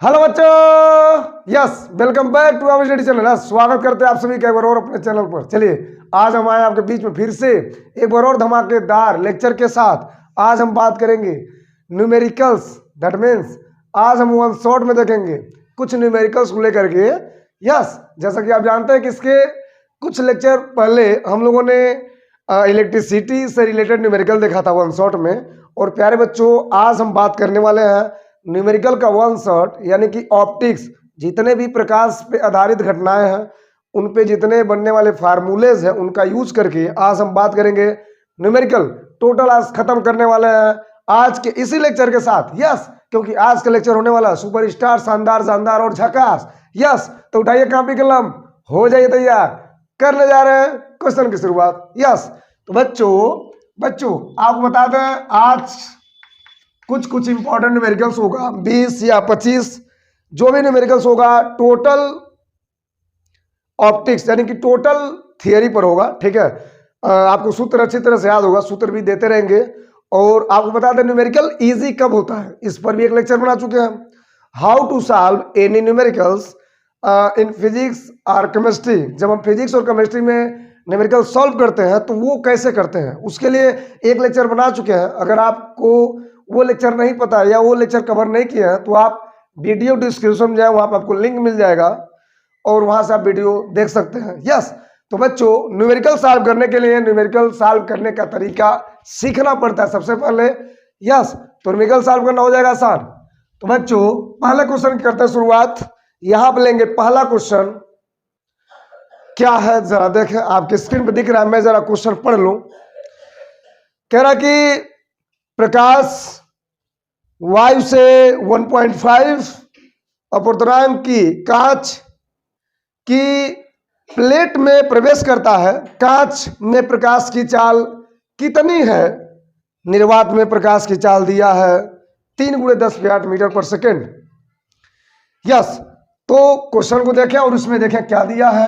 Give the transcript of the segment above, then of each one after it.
Hello बच्चों, yes welcome back to our study channel. स्वागत करते हैं आप सभी का एक बार और अपने चैनल पर। चलिए आज हम आए आपके बीच में फिर से एक बार और धमाकेदार लेक्चर के साथ। आज हम बात करेंगे न्यूमेरिकल्स, दैट मीन्स आज हम वन शॉट में देखेंगे कुछ न्यूमेरिकल्स को लेकर के। यस, जैसा कि आप जानते हैं कि इसके कुछ लेक्चर पहले हम लोगों ने इलेक्ट्रिसिटी से रिलेटेड न्यूमेरिकल देखा था वन शॉट में। और प्यारे बच्चों, आज हम बात करने वाले हैं न्यूमेरिकल का वन शॉट, यानी कि ऑप्टिक्स, जितने भी प्रकाश पे आधारित घटनाएं हैं उन पे जितने बनने वाले फार्मूलेज हैं उनका यूज करके आज हम बात करेंगे न्यूमेरिकल। टोटल आज खत्म करने वाले हैं आज के इसी लेक्चर के साथ। यस, क्योंकि आज का लेक्चर होने वाला सुपरस्टार, शानदार, शानदार और झकास। यस, तो उठाइए कॉपी कलम, हो जाइए तैयार, करने जा रहे हैं क्वेश्चन की शुरुआत। यस, तो बच्चों आपको बता दें आज कुछ इंपॉर्टेंट न्यूमेरिकल्स होगा, 20 या 25 जो भी न्यूमेरिकल्स होगा टोटल ऑप्टिक्स यानी कि टोटल थियरी पर होगा। ठीक है, आपको सूत्र अच्छी तरह से याद होगा, सूत्र भी देते रहेंगे। और आपको बता दें न्यूमेरिकल इजी कब होता है, इस पर भी एक लेक्चर बना चुके हैं। How to solve any numericals in physics और केमिस्ट्री। जब हम फिजिक्स और केमिस्ट्री में न्यूमेरिकल सॉल्व करते हैं तो वो कैसे करते हैं, उसके लिए एक लेक्चर बना चुके हैं। अगर आपको वो लेक्चर नहीं पता है या वो लेक्चर कवर नहीं किया है तो आप वीडियो डिस्क्रिप्शन में जाए, वहां पर आपको लिंक मिल जाएगा और वहां से आप वीडियो देख सकते हैं। यस, तो बच्चों न्यूमेरिकल सॉल्व करने के लिए न्यूमेरिकल सॉल्व करने का तरीका सीखना पड़ता है सबसे पहले। यस, तो न्यूमेरिकल सॉल्व करना हो जाएगा आसान। तो बच्चों पहले क्वेश्चन करते हैं शुरुआत। यहां पर लेंगे पहला क्वेश्चन क्या है, जरा देखें, आपके स्क्रीन पर दिख रहा है, मैं जरा क्वेश्चन पढ़ लूं। कह रहा कि प्रकाश वायु से 1.5 अपवर्तनांक की कांच की प्लेट में प्रवेश करता है। कांच में प्रकाश की चाल कितनी है? निर्वात में प्रकाश की चाल दिया है 3 × 10⁸ मीटर पर सेकेंड। यस, तो क्वेश्चन को देखें और उसमें देखें क्या दिया है।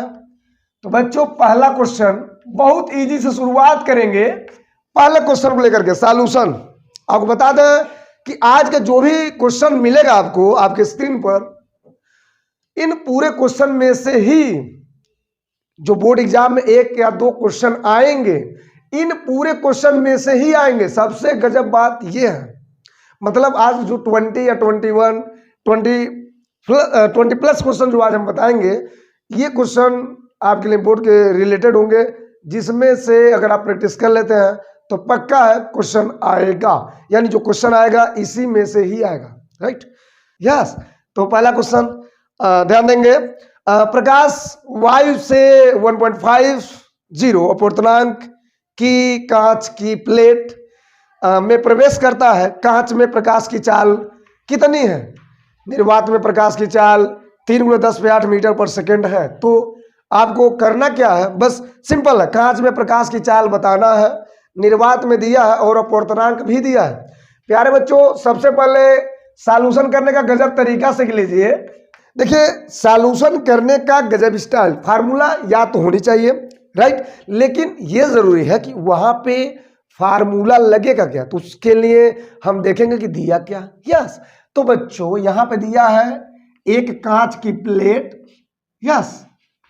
तो बच्चों पहला क्वेश्चन बहुत इजी से शुरुआत करेंगे पहले क्वेश्चन को लेकर के सॉल्यूशन। आपको बता दें कि आज का जो भी क्वेश्चन मिलेगा आपको आपके स्क्रीन पर, इन पूरे क्वेश्चन में से ही जो बोर्ड एग्जाम में 1 या 2 क्वेश्चन आएंगे, इन पूरे क्वेश्चन में से ही आएंगे। सबसे गजब बात यह है, मतलब आज जो 20 या 21 20 प्लस क्वेश्चन जो आज हम बताएंगे, ये क्वेश्चन आपके लिए बोर्ड के रिलेटेड होंगे, जिसमें से अगर आप प्रैक्टिस कर लेते हैं तो पक्का है क्वेश्चन आएगा, यानी जो क्वेश्चन आएगा इसी में से ही आएगा। राइट, यस, तो पहला क्वेश्चन ध्यान देंगे। प्रकाश वायु से 1.50 अपवर्तनांक की कांच की प्लेट में प्रवेश करता है। कांच में प्रकाश की चाल कितनी है? निर्वात में प्रकाश की चाल 3 × 10⁸ मीटर पर सेकेंड है। तो आपको करना क्या है, बस सिंपल है, कांच में प्रकाश की चाल बताना है, निर्वात में दिया है और अपवर्तनांक भी दिया है। प्यारे बच्चों सबसे पहले सॉल्यूशन करने का गजब तरीका सीख लीजिए। देखिए सॉल्यूशन करने का गजब स्टाइल, फार्मूला याद तो होनी चाहिए, राइट, लेकिन यह जरूरी है कि वहां पे फार्मूला लगेगा क्या, तो उसके लिए हम देखेंगे कि दिया क्या। यस, तो बच्चों यहां पे दिया है एक कांच की प्लेट। यस,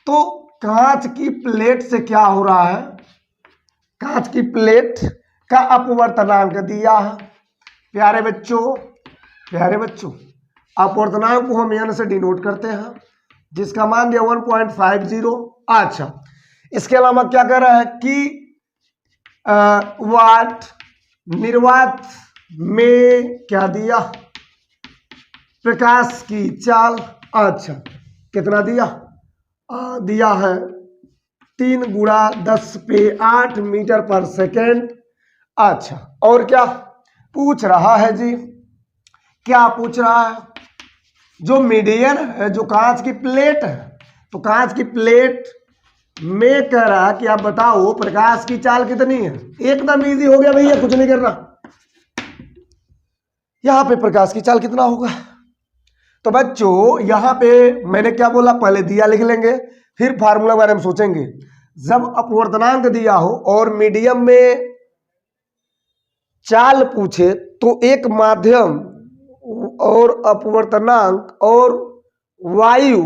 तो कांच की प्लेट से क्या हो रहा है, कांच की प्लेट का अपवर्तनांक दिया है। प्यारे बच्चों अपवर्तनांक को हम n से डिनोट करते हैं, जिसका मान दिया 1.50। अच्छा, इसके अलावा क्या कर रहा है कि वाट निर्वात में क्या दिया, प्रकाश की चाल। अच्छा, कितना दिया? दिया है 3 × 10⁸ मीटर पर सेकेंड। अच्छा, और क्या पूछ रहा है जी, क्या पूछ रहा है? जो मीडियन है, जो कांच की प्लेट है, तो कांच की प्लेट में कह रहा कि आप बताओ प्रकाश की चाल कितनी है। एकदम इजी हो गया भैया, कुछ नहीं करना। यहां पे प्रकाश की चाल कितना होगा? तो बच्चों यहां पे मैंने क्या बोला, पहले दिया लिख लेंगे, फिर फार्मूला के बारे में सोचेंगे। जब अपवर्तनांक दिया हो और मीडियम में चाल पूछे तो एक माध्यम और अपवर्तनांक और वायु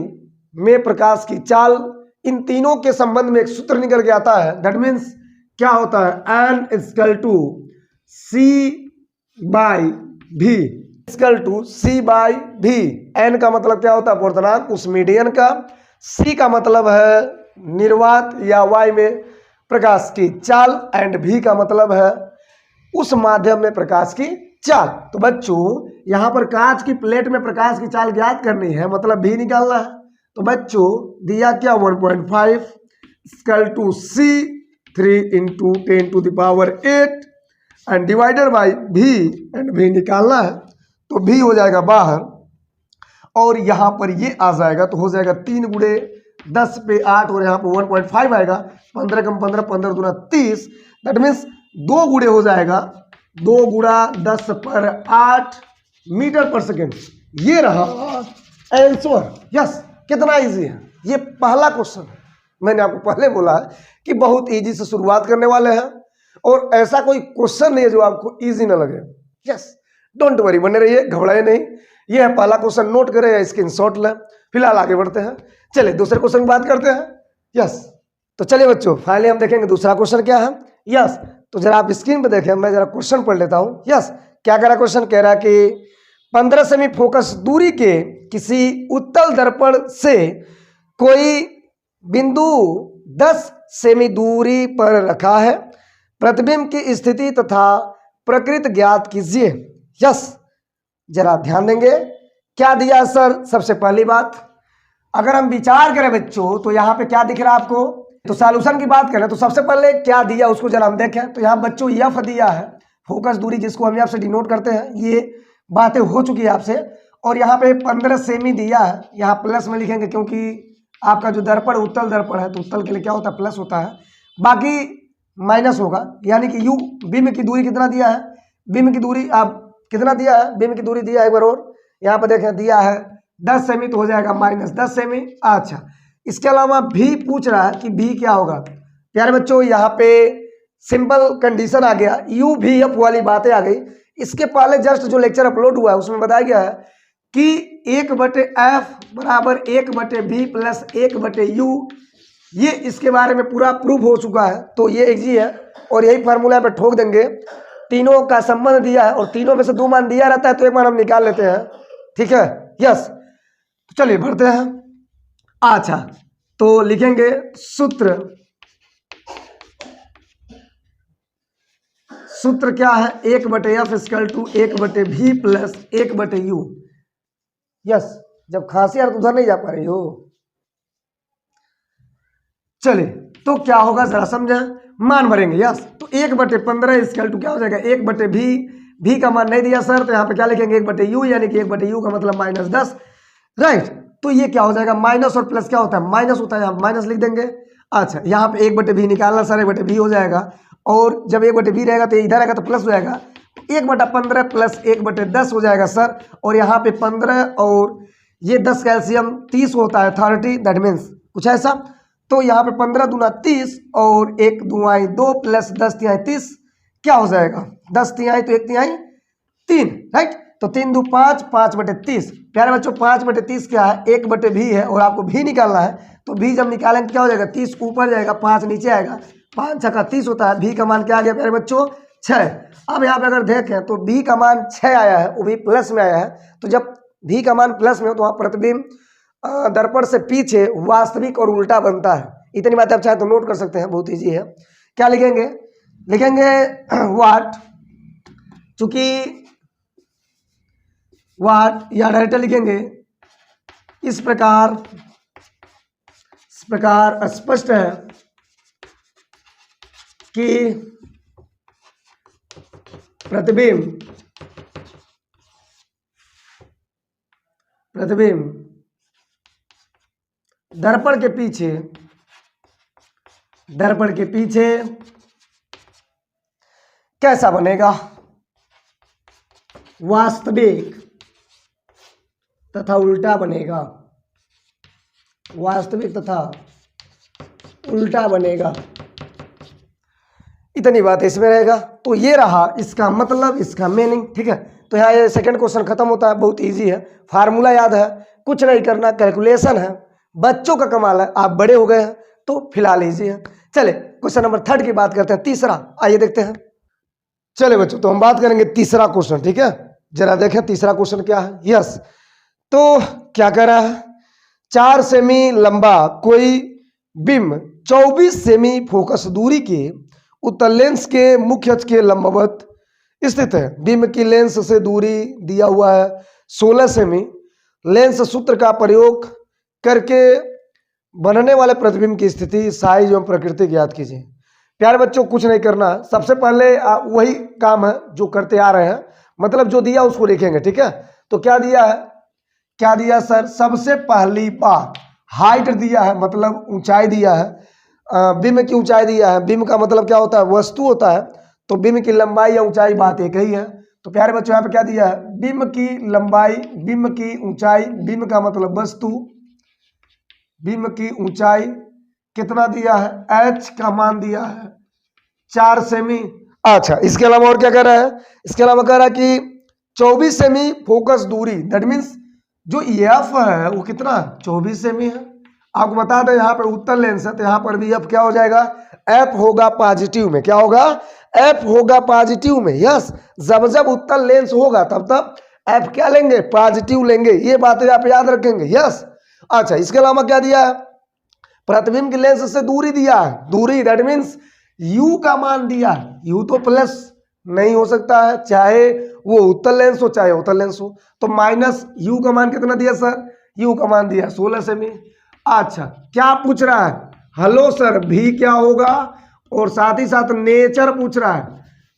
में प्रकाश की चाल, इन तीनों के संबंध में एक सूत्र निकल के आता है। दैट मीन्स क्या होता है, N equal to C by V, equal to C by V. N का मतलब क्या होता है, अपवर्तनांक उस मीडियन का, सी का मतलब है निर्वात या वायु में प्रकाश की चाल, एंड भी का मतलब है उस माध्यम में प्रकाश की चाल। तो बच्चों यहां पर कांच की प्लेट में प्रकाश की चाल ज्ञात करनी है, मतलब भी निकालना है। तो बच्चों दिया क्या 1.5 equal to C 3 into 10⁸ and divided by V, and V निकालना है तो भी हो जाएगा बाहर, और यहां पर ये आ जाएगा तो हो जाएगा 3 गुणे 10 पे 8 और यहाँ पर 1.5 आएगा, 15 कम 15, 15 दूना 30। दैट मीन्स 2 गुणे हो जाएगा, 2 गुणा 10 पर 8 मीटर पर सेकेंड। ये रहा आंसर। यस, कितना इजी है ये पहला क्वेश्चन। मैंने आपको पहले बोला है कि बहुत इजी से शुरुआत करने वाले हैं, और ऐसा कोई क्वेश्चन नहीं है जो आपको इजी ना लगे। यस, डोंट वरी, बने रहिए, घबराए नहीं। ये है पहला क्वेश्चन, नोट करें या स्क्रीनशॉट लें। फिलहाल आगे बढ़ते हैं, चलिए दूसरे क्वेश्चन की बात करते हैं। यस, तो चलिए बच्चों फाइनली हम देखेंगे दूसरा क्वेश्चन क्या है। यस, तो जरा आप स्क्रीन पे देखें, मैं जरा क्वेश्चन पढ़ लेता हूँ। यस, क्या कह रहा क्वेश्चन, कह रहा कि 15 सेमी फोकस दूरी के किसी उत्तल दर्पण से कोई बिंदु 10 सेमी दूरी पर रखा है, प्रतिबिंब की स्थिति तथा प्रकृति ज्ञात कीजिए। यस, जरा ध्यान देंगे क्या दिया सर। सबसे पहली बात, अगर हम विचार करें बच्चों तो यहाँ पे क्या दिख रहा है आपको, तो सॉल्यूशन की बात करें तो सबसे पहले क्या दिया उसको जरा हम देखें। तो यहाँ बच्चों एफ दिया है, फोकस दूरी जिसको हम यहाँ से डिनोट करते हैं, ये बातें हो चुकी है आपसे। और यहाँ पे 15 सेमी दिया है, यहाँ प्लस में लिखेंगे क्योंकि आपका जो दर्पण उत्तल दर्पण है तो उत्तल के लिए क्या होता है, प्लस होता है, बाकी माइनस होगा। यानी कि यू बीम की दूरी कितना दिया है, बीम की दूरी आप कितना दिया है, बीम की दूरी दिया है एक बार और, यहाँ पर देखें दिया है 10 सेमी, तो हो जाएगा -10 सेमी। अच्छा, इसके अलावा भी पूछ रहा है कि भी क्या होगा। प्यारे बच्चों यहाँ पे सिंपल कंडीशन आ गया, यू भी एफ वाली बातें आ गई। इसके पहले जस्ट जो लेक्चर अपलोड हुआ है उसमें बताया गया है कि 1/f बराबर 1/b प्लस 1/u, ये इसके बारे में पूरा प्रूफ हो चुका है। तो ये इजी है और यही फार्मूला पे ठोक देंगे। तीनों का संबंध दिया है और तीनों में से 2 मान दिया रहता है, तो एक मान हम निकाल लेते हैं। ठीक है, यस, तो चलिए बढ़ते हैं। अच्छा, तो लिखेंगे सूत्र, सूत्र क्या है, 1/f equal to 1/v plus 1/u। Yes, जब खांसी यार तो उधर नहीं जा पा रही हो। चलिए, तो क्या होगा जरा समझे, मान भरेंगे। यस, तो 1/15 इक्वल टू क्या हो जाएगा, 1/v, भी का मान नहीं दिया सर, तो यहाँ पे क्या लिखेंगे 1/u, यानी कि 1/u का मतलब -10। राइट, तो ये क्या हो जाएगा, माइनस और प्लस क्या होता है, माइनस होता है, यहाँ माइनस लिख देंगे। अच्छा, यहाँ पे 1/v निकालना सर, 1/v हो जाएगा, और जब 1/v रहेगा तो इधर आएगा तो प्लस हो जाएगा, 1/15 प्लस 1/10 हो जाएगा सर। और यहाँ पे 15 और ये 10 कैल्शियम 30 होता है, 30, दैट मीन्स कुछ ऐसा। तो यहाँ पे 15 दूना 30 और 1 दूआई 2 प्लस 10 तिहाई 30, क्या हो जाएगा 10 तिहाई तो 1 तिहाई 3, राइट। तो 3 दू 5, 5/30। प्यारे बच्चों 5/30 क्या है, 1/v है और आपको भी निकालना है। तो भी जब निकालेंगे तो क्या हो जाएगा, 30 ऊपर जाएगा, 5 नीचे आएगा, 5 छक्का 30 होता है। भी का मान क्या आ गया प्यारे बच्चों, 6। अब यहाँ पे अगर देखें तो भी का मान 6 आया है, वो भी प्लस में आया है। तो जब भी का मान प्लस में हो तो वहाँ प्रतिबिंब दर्पण से पीछे वास्तविक और उल्टा बनता है। इतनी बात आप चाहे तो नोट कर सकते हैं, बहुत ईजी है। क्या लिखेंगे, लिखेंगे वाट, चूंकि वाट या डायरेक्ट लिखेंगे इस प्रकार स्पष्ट है कि प्रतिबिंब दर्पण के पीछे कैसा बनेगा, वास्तविक तथा उल्टा बनेगा, वास्तविक तथा उल्टा बनेगा। इतनी बात इसमें रहेगा। तो ये रहा इसका मतलब, इसका मीनिंग। ठीक है, तो यहाँ ये सेकंड क्वेश्चन खत्म होता है। बहुत इजी है, फार्मूला याद है, कुछ नहीं करना, कैलकुलेशन है, बच्चों का कमाल है। आप बड़े हो गए हैं तो फिलहाल इजी है। चले क्वेश्चन नंबर 3 की बात करते हैं, तीसरा, आइए देखते हैं। चले बच्चों, तो हम बात करेंगे तीसरा क्वेश्चन, ठीक है। जरा देखें तीसरा क्वेश्चन क्या है। यस, तो क्या कह रहा है, 4 सेमी लंबा कोई बिंब 24 सेमी फोकस दूरी के उत्तल लेंस के मुख्य अक्ष के लंबवत स्थित है। बिंब की लेंस से दूरी दिया हुआ है 16 सेमी। लेंस सूत्र का प्रयोग करके बनने वाले प्रतिबिंब की स्थिति, साइज एवं प्रकृति ज्ञात कीजिए। प्यारे बच्चों, कुछ नहीं करना, सबसे पहले वही काम है जो करते आ रहे हैं, मतलब जो दिया उसको लिखेंगे, ठीक है। तो क्या दिया है, क्या दिया सर, सबसे पहली बात हाइट दिया है, मतलब ऊंचाई दिया है। बिंब की ऊंचाई दिया है। बिंब का मतलब क्या होता है, वस्तु होता है, तो बिंब की लंबाई या ऊंचाई बात एक ही है। तो प्यारे बच्चों यहाँ पे क्या दिया है, बिंब की लंबाई, बिंब की ऊंचाई, बिंब का मतलब वस्तु, बिंब की ऊंचाई कितना दिया है, h का मान दिया है 4 सेमी। अच्छा, इसके अलावा और क्या कह रहा है, इसके अलावा कह रहा है कि 24 सेमी फोकस दूरी, दैट मीन्स जो एफ है वो कितना, 24 सेमी है। आपको बता दें यहाँ पर उत्तल लेंस है, तो यहाँ पर भी एफ क्या हो जाएगा, एफ होगा पॉजिटिव में, क्या होगा, एफ होगा पॉजिटिव में। यस, जब जब उत्तल लेंस होगा तब तब एफ क्या लेंगे, पॉजिटिव लेंगे, ये बातें आप याद रखेंगे। यस, अच्छा, इसके अलावा क्या दिया है, प्रतिबिंब की लेंस से दूरी दिया है, दूरी दैट मीन्स u का मान दिया है। u तो प्लस नहीं हो सकता है, चाहे वो उत्तल लेंस हो चाहे उत्तल लेंस हो, तो माइनस u का मान कितना दिया सर, u का मान दिया 16 सेमी। अच्छा, क्या पूछ रहा है, हेलो सर भी क्या होगा, और साथ ही साथ नेचर पूछ रहा है।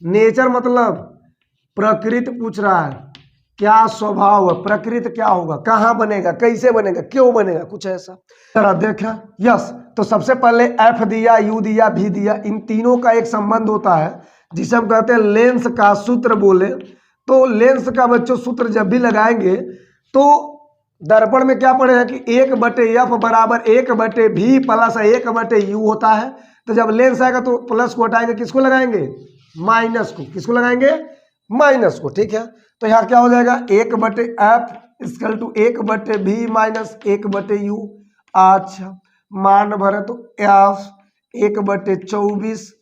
नेचर मतलब प्रकृति पूछ रहा है, क्या स्वभाव है, प्रकृति क्या होगा, कहाँ बनेगा, कैसे बनेगा, क्यों बनेगा, कुछ ऐसा। जरा देखा, यस, तो सबसे पहले एफ दिया, यू दिया, भी दिया, इन तीनों का एक संबंध होता है जिसे हम कहते हैं लेंस का सूत्र बोले। तो लेंस का बच्चों सूत्र जब भी लगाएंगे तो दर्पण में क्या पड़ेगा कि 1/f बराबर 1/v प्लस 1/u होता है। तो जब लेंस आएगा तो प्लस को हटाएंगे, किसको लगाएंगे, माइनस को, किसको लगाएंगे, माइनस को, ठीक है। तो यहाँ क्या हो जाएगा, 1/f equal to 1/v minus 1/u। अच्छा, मान भरे तो f 1/24।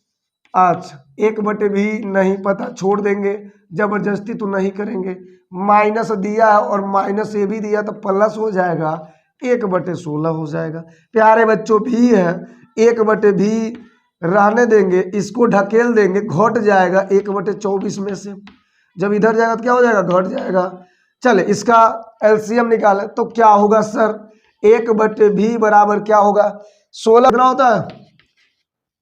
अच्छा, 1/v नहीं पता, छोड़ देंगे, जबरदस्ती तो नहीं करेंगे। माइनस दिया है और माइनस ये भी दिया तो प्लस हो जाएगा, 1/16 हो जाएगा। प्यारे बच्चों, भी है 1/v रहने देंगे, इसको ढकेल देंगे, घट जाएगा 1/24 में से, जब इधर जाएगा तो क्या हो जाएगा, घट जाएगा। चले इसका एलसीएम निकाले तो क्या होगा सर, 1/v बराबर क्या होगा, 16 कितना होता है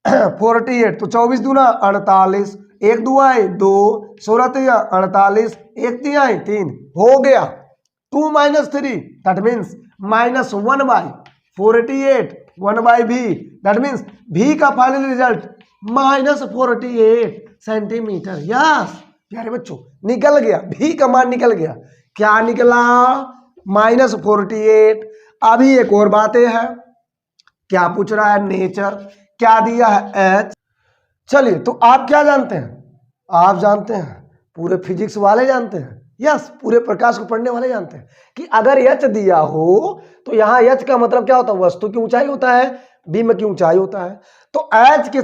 48, तो 24 दूना 48, 1 दुआएं 2, 16 तिया 48, 1 तिहाई 3 हो गया। 2 - 3 that means -1/48, 1/v that means v का फाइनल रिजल्ट -48 सेंटीमीटर। यस प्यारे बच्चों, निकल गया, v का मान निकल गया, क्या निकला, -48। अभी एक और बातें है, क्या पूछ रहा है, नेचर, क्या दिया है, h। चलिए, तो आप क्या जानते हैं, आप जानते हैं, पूरे फिजिक्स वाले जानते हैं, यस, पूरे प्रकाश को पढ़ने वाले जानते हैं कि अगर h दिया हो तो यहाँ h का मतलब क्या होता है, वस्तु की ऊंचाई होता है, बिंब की ऊंचाई होता है। तो h के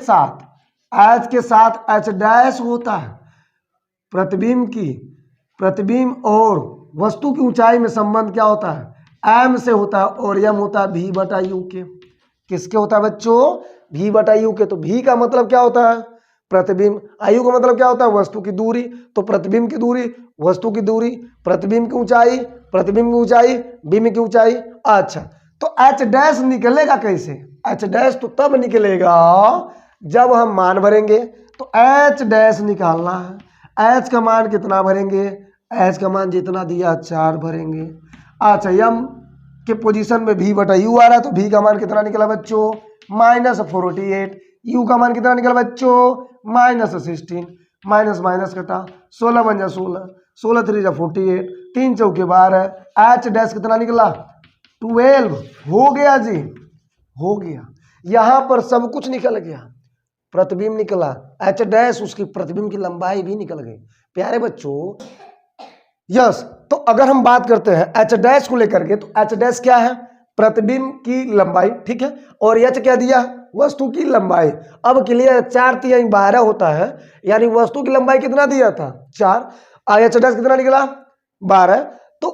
साथ h डैश होता है, प्रतिबिंब और वस्तु की ऊंचाई में संबंध क्या होता है, m से होता है, और m होता है v/u के। किसके होता है बच्चों, v/u के। तो v का मतलब क्या होता है, प्रतिबिंब, आयु का मतलब क्या होता है, वस्तु की दूरी, तो प्रतिबिंब की दूरी, वस्तु की दूरी, प्रतिबिंब की ऊंचाई, प्रतिबिंब की ऊंचाई, बिंब की ऊंचाई। अच्छा, तो h डैश निकलेगा कैसे, h डैश तो तब निकलेगा जब हम मान भरेंगे। तो h डैश निकालना है, h का मान कितना भरेंगे, h का मान जितना दिया 4 भरेंगे। अच्छा, m के पोजीशन में v/u आ रहा है, तो v का मान कितना निकला बच्चों, -48, u का मान कितना निकला बच्चों, -16, माइनस माइनस कटा, 16 बन जा 16, 16 3 जा 48, 3 चौके 12, h डैश कितना निकला, 12 हो गया जी, हो गया। यहाँ पर सब कुछ निकल गया, प्रतिबिंब निकला, h डैश, उसकी प्रतिबिंब की लंबाई भी निकल गई। प्यारे बच्चों, यस। तो अगर हम बात करते हैं एच डैश को लेकर के, तो एच डैश क्या है? प्रतिबिंब की लंबाई, ठीक है। और एच क्या दिया? वस्तु की लंबाई। अब क्लियर, 4 3 12 होता है, यानी वस्तु की लंबाई कितना दिया था? 4। एच डैश कितना निकला? 12। तो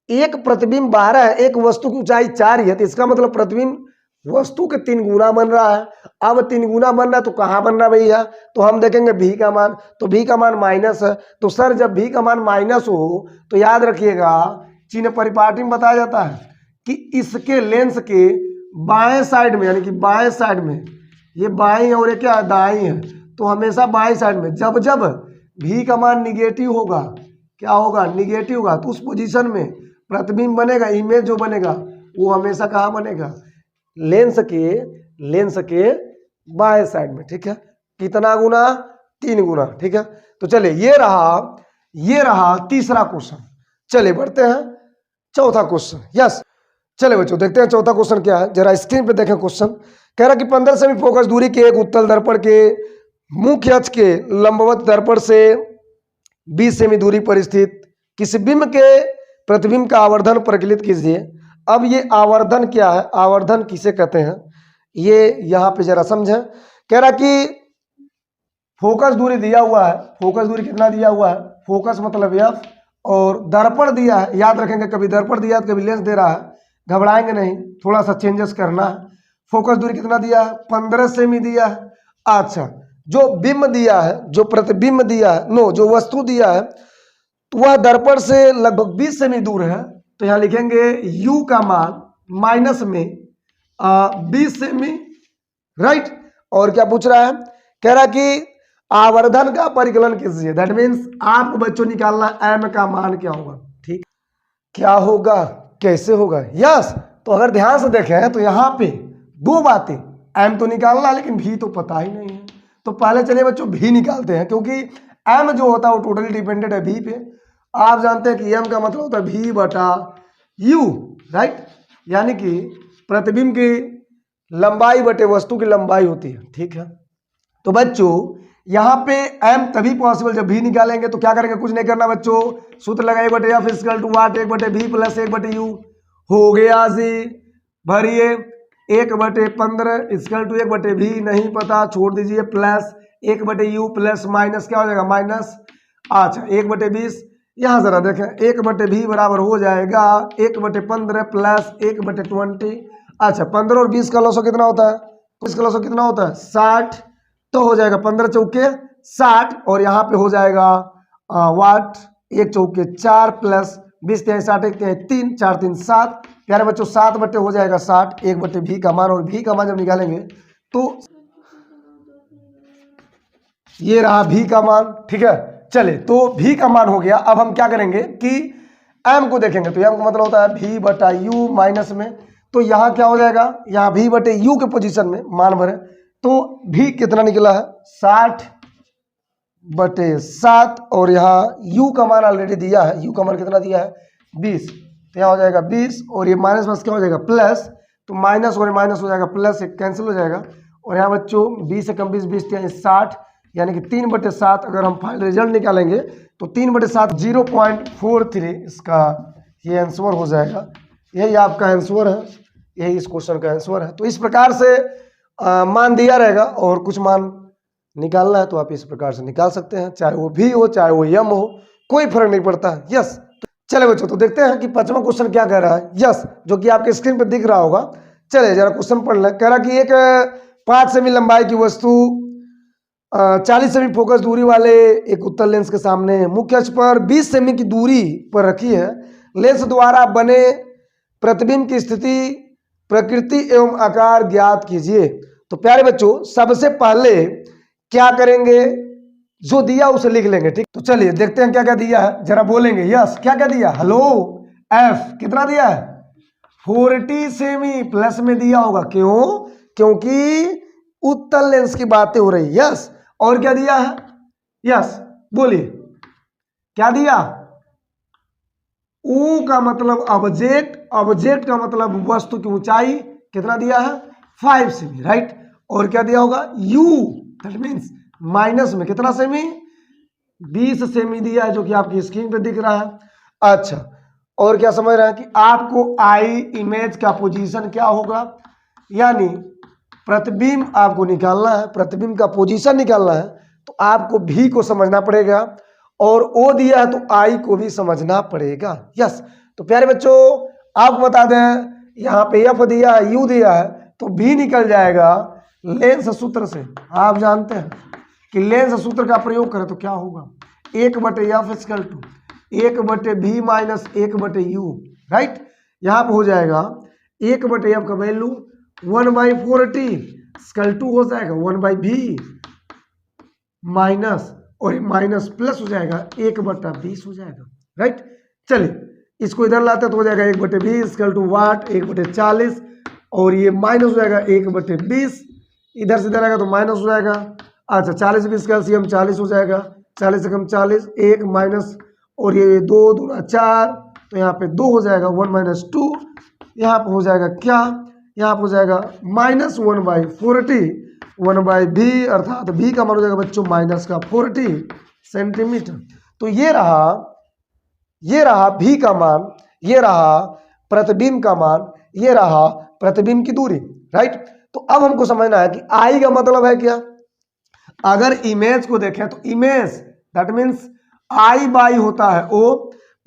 एक प्रतिबिंब 12 है, एक वस्तु की ऊंचाई 4 ही है, तो इसका मतलब प्रतिबिंब वस्तु के 3 गुना बन रहा है। अब 3 गुना बन रहा है तो कहाँ बन रहा है भैया? तो हम देखेंगे भी का मान, तो भी का मान माइनस है। तो सर जब भी का मान माइनस हो तो याद रखिएगा, चिन्ह परिपाटी में बताया जाता है कि इसके लेंस के बाएं साइड में, यानी कि बाएं साइड में, ये बाएं और ये क्या दाएं है, तो हमेशा बाएं साइड में जब जब भी का मान निगेटिव होगा, क्या होगा? निगेटिव होगा, तो उस पोजीशन में प्रतिबिंब बनेगा, इमेज जो बनेगा वो हमेशा कहाँ बनेगा? लेंस के बाएं साइड में, ठीक है। कितना गुना? 3 गुना, ठीक है। तो चलिए ये रहा तीसरा क्वेश्चन। चलिए बढ़ते हैं चौथा क्वेश्चन। यस, चले बच्चों देखते हैं चौथा क्वेश्चन क्या है, जरा स्क्रीन पे देखें। क्वेश्चन कह रहा कि 15 सेमी फोकस दूरी के एक उत्तल दर्पण के मुख्य अक्ष के लंबवत दर्पण से 20 सेमी दूरी पर स्थित किसी बिंब के प्रतिबिंब का आवर्धन परिकलित कीजिए। अब ये आवर्धन क्या है? आवर्धन किसे कहते हैं ये यहाँ पे जरा समझें। कह रहा कि फोकस दूरी दिया हुआ है, फोकस दूरी कितना दिया हुआ है? फोकस मतलब एफ, और दर्पण दिया है, याद रखेंगे कभी दर्पण दिया है तो कभी लेंस दे रहा है, घबराएंगे नहीं, थोड़ा सा चेंजेस करना है। फोकस दूरी कितना दिया है? 15 सेमी दिया है। अच्छा, जो बिंब दिया है, जो प्रतिबिंब दिया है, नो जो वस्तु दिया है, तो वह दर्पण से लगभग 20 सेमी दूर है। तो यहाँ लिखेंगे u का मान माइनस में 20 सेमी, राइट। और क्या पूछ रहा है? कह रहा कि आवर्धन का परिकलन कीजिए। दैट मीन्स आपको बच्चों निकालना m का मान क्या होगा, ठीक। क्या होगा, कैसे होगा? यस। तो अगर ध्यान से देखें तो यहाँ पे 2 बातें, m तो निकालना लेकिन v तो पता ही नहीं है। तो पहले चलिए बच्चों v निकालते हैं, क्योंकि m जो होता है वो टोटली डिपेंडेंट है v पे। आप जानते हैं कि m का मतलब होता है v बटा u, राइट। यानी कि प्रतिबिंब की लंबाई बटे वस्तु की लंबाई होती है, ठीक है। तो बच्चों यहाँ पे m तभी पॉसिबल जब v निकालेंगे। तो क्या करेंगे? कुछ नहीं करना बच्चों, सूत्र लगाइए बटे f इक्वल टू वाट 1 बटे v प्लस 1 बटे u। हो गया जी, भरिए 1 बटे 15 इक्वल टू 1 बटे v, नहीं पता छोड़ दीजिए, प्लस 1 बटे u प्लस माइनस क्या हो जाएगा? माइनस। अच्छा 1 बटे 20, यहाँ जरा देखें 1 बटे v बराबर हो जाएगा 1 बटे 15 प्लस 1 बटे 20। अच्छा 15 और 20 का लॉसो कितना होता है? 20 का लॉसो कितना होता है? 60। तो हो जाएगा 15 चौके 60, और यहाँ पे हो जाएगा वाट 1 चौके 4 प्लस 20 3 60 1 3 4 3 7। प्यारे बच्चों 7 बटे हो जाएगा 60, 1 बटे v का मान, और v का मान जब निकालेंगे तो ये रहा v का मान, ठीक है। चले तो v का मान हो गया। अब हम क्या करेंगे कि m को देखेंगे। तो m का मतलब होता है v बटा u माइनस में, तो यहाँ क्या हो जाएगा? यहाँ v बटे u के पोजीशन में मान भरे, तो v कितना निकला है? 60 बटे 7, और यहाँ u का मान ऑलरेडी दिया है, u का मान कितना दिया है? 20। तो यहाँ हो जाएगा 20, और ये माइनस प्लस क्या हो जाएगा? प्लस। तो माइनस और माइनस हो जाएगा प्लस, एक कैंसिल हो जाएगा। और यहाँ बच्चों 20 से कम 20 20 60, यानी कि 3 बटे 7। अगर हम फाइनल रिजल्ट निकालेंगे तो 3 बटे 7 0.43 इसका ये आंसर हो जाएगा। यही आपका आंसर है, यही इस क्वेश्चन का आंसर है। तो इस प्रकार से मान दिया रहेगा, और कुछ मान निकालना है तो आप इस प्रकार से निकाल सकते हैं, चाहे वो v हो चाहे वो m हो, कोई फर्क नहीं पड़ता। यस, चले बच्चों तो देखते हैं कि 5वां क्वेश्चन क्या कह रहा है। यस, जो कि आपके स्क्रीन पर दिख रहा होगा। चले जरा क्वेश्चन पढ़ लें। कह रहा कि एक 5 सेमी लंबाई की वस्तु 40 सेमी फोकस दूरी वाले एक उत्तल लेंस के सामने मुख्य अक्ष पर 20 सेमी की दूरी पर रखी है। लेंस द्वारा बने प्रतिबिंब की स्थिति, प्रकृति एवं आकार ज्ञात कीजिए। तो प्यारे बच्चों सबसे पहले क्या करेंगे? जो दिया उसे लिख लेंगे, ठीक। तो चलिए देखते हैं क्या क्या दिया है, जरा बोलेंगे। यस, क्या क्या दिया? हेलो एफ कितना दिया है? 40 सेमी प्लस में दिया होगा, क्यों? क्योंकि उत्तल लेंस की बातें हो रही। यस, और क्या दिया है? यस बोलिए, क्या दिया? U का मतलब ऑब्जेक्ट, ऑब्जेक्ट का मतलब वस्तु की ऊंचाई कितना दिया है? 5 सेमी, राइट। और क्या दिया होगा? U, दैट मीन्स माइनस में कितना सेमी? 20 सेमी दिया है जो कि आपकी स्क्रीन पे दिख रहा है। अच्छा, और क्या समझ रहे हैं कि आपको आई इमेज का पोजीशन क्या होगा, यानी प्रतिबिंब आपको निकालना है, प्रतिबिंब का पोजीशन निकालना है, तो आपको भी को समझना पड़ेगा और ओ दिया है तो आई को भी समझना पड़ेगा। यस, तो प्यारे बच्चों आपको बता दें यहाँ पे एफ दिया है, यू दिया है, तो भी निकल जाएगा लेंस सूत्र से। आप जानते हैं कि लेंस सूत्र का प्रयोग करें तो क्या होगा, 1/f equal to 1/v minus 1/u, right. यहाँ पे हो जाएगा 1/f का वैल्यू 1/40 स्क्वायर टू हो जाएगा 1/v माइनस, और ये माइनस प्लस हो जाएगा 1/20 हो जाएगा, राइट। चलिए इसको इधर लाते तो हो जाएगा 1/20 स्क्वायर टू वाट 1/40, और ये माइनस हो जाएगा 1/20, इधर से इधर आएगा तो माइनस हो जाएगा। अच्छा 40-20 का एलसीएम 40 हो जाएगा, 40 से कम 40, 1 माइनस, और ये 2 दूना 4, तो यहाँ पे 2 हो जाएगा 1 माइनस 2, यहाँ पे हो जाएगा क्या, यहाँ पे हो जाएगा -1/40 1/v, अर्थात v का मान हो जाएगा बच्चों माइनस का 40 सेंटीमीटर। तो ये रहा v का मान, ये रहा प्रतिबिंब का मान, ये रहा प्रतिबिंब की दूरी, राइट। तो अब हमको समझना है कि आई का मतलब है क्या। अगर इमेज को देखें तो image that means I by होता है ओ,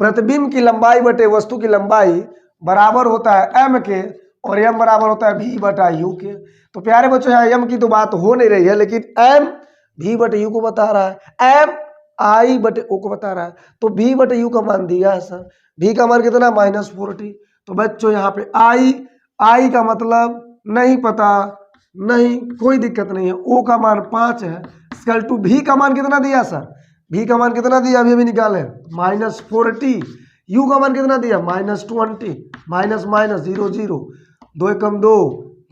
प्रतिबिंब की लंबाई बटे वस्तु की लंबाई बराबर होता है एम के, और एम बराबर होता है भी बटा यू के। तो प्यारे बच्चों यहाँ एम की तो बात हो नहीं रही है, लेकिन एम भी बटे यू को बता रहा है, एम आई बटे ओ को बता रहा है, तो भी बटे यू का मान दिया है सर, भी का मान कितना -40। तो बच्चों यहाँ पे आई का मतलब नहीं पता, नहीं कोई दिक्कत नहीं है, ओ का मान 5 है, स्क्वायर टू भी का मान कितना दिया सर, भी का मान कितना दिया अभी निकाले -40, यू का मान कितना दिया -20, माइनस माइनस 0 0, 2 एकम 2,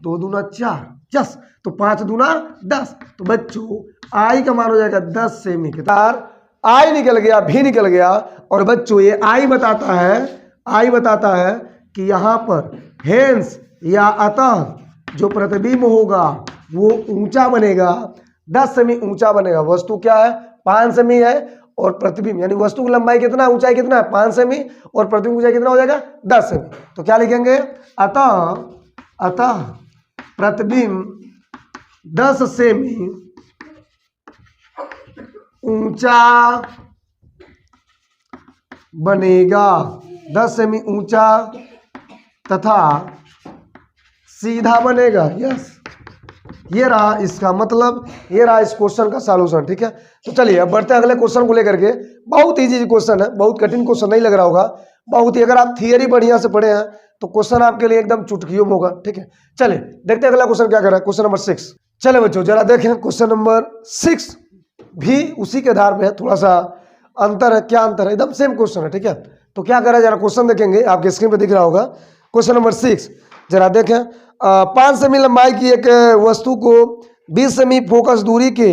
2 दूना 4, यस, तो 5 दूना 10, तो बच्चों आई का मान हो जाएगा 10 सेमी के तार, आई निकल गया भी निकल गया। और बच्चों ये आई बताता है कि यहाँ पर हेंस या अतः जो प्रतिबिंब होगा वो ऊंचा बनेगा, 10 सेमी ऊंचा बनेगा। वस्तु क्या है 5 सेमी है, और प्रतिबिंब यानी वस्तु की लंबाई कितना, ऊंचाई कितना है 5 सेमी, और प्रतिबिंब ऊंचाई कितना हो जाएगा 10 सेमी। तो क्या लिखेंगे, अतः प्रतिबिंब 10 सेमी ऊंचा बनेगा, 10 सेमी ऊंचा तथा सीधा बनेगा। यस, ये रहा इसका मतलब, ये रहा इस क्वेश्चन का सॉल्यूशन, ठीक है। तो चलिए अब बढ़ते हैं अगले क्वेश्चन को लेकर के। बहुत इजी क्वेश्चन है, बहुत कठिन क्वेश्चन नहीं लग रहा होगा, बहुत ही, अगर आप थियरी बढ़िया से पढ़े हैं तो क्वेश्चन आपके लिए एकदम चुटकियों में होगा, ठीक है। चलिए देखते हैं अगला क्वेश्चन क्या कर रहा है, क्वेश्चन नंबर 6। चले बच्चों जरा देखें क्वेश्चन नंबर 6 भी उसी के आधार पे है, थोड़ा सा अंतर है। क्या अंतर है, एकदम सेम क्वेश्चन है, ठीक है। तो क्या कर रहा है जरा क्वेश्चन देखेंगे, आपके स्क्रीन पे दिख रहा होगा क्वेश्चन नंबर 6, जरा देखें। 5 सेमी लंबाई की एक वस्तु को 20 सेमी फोकस दूरी के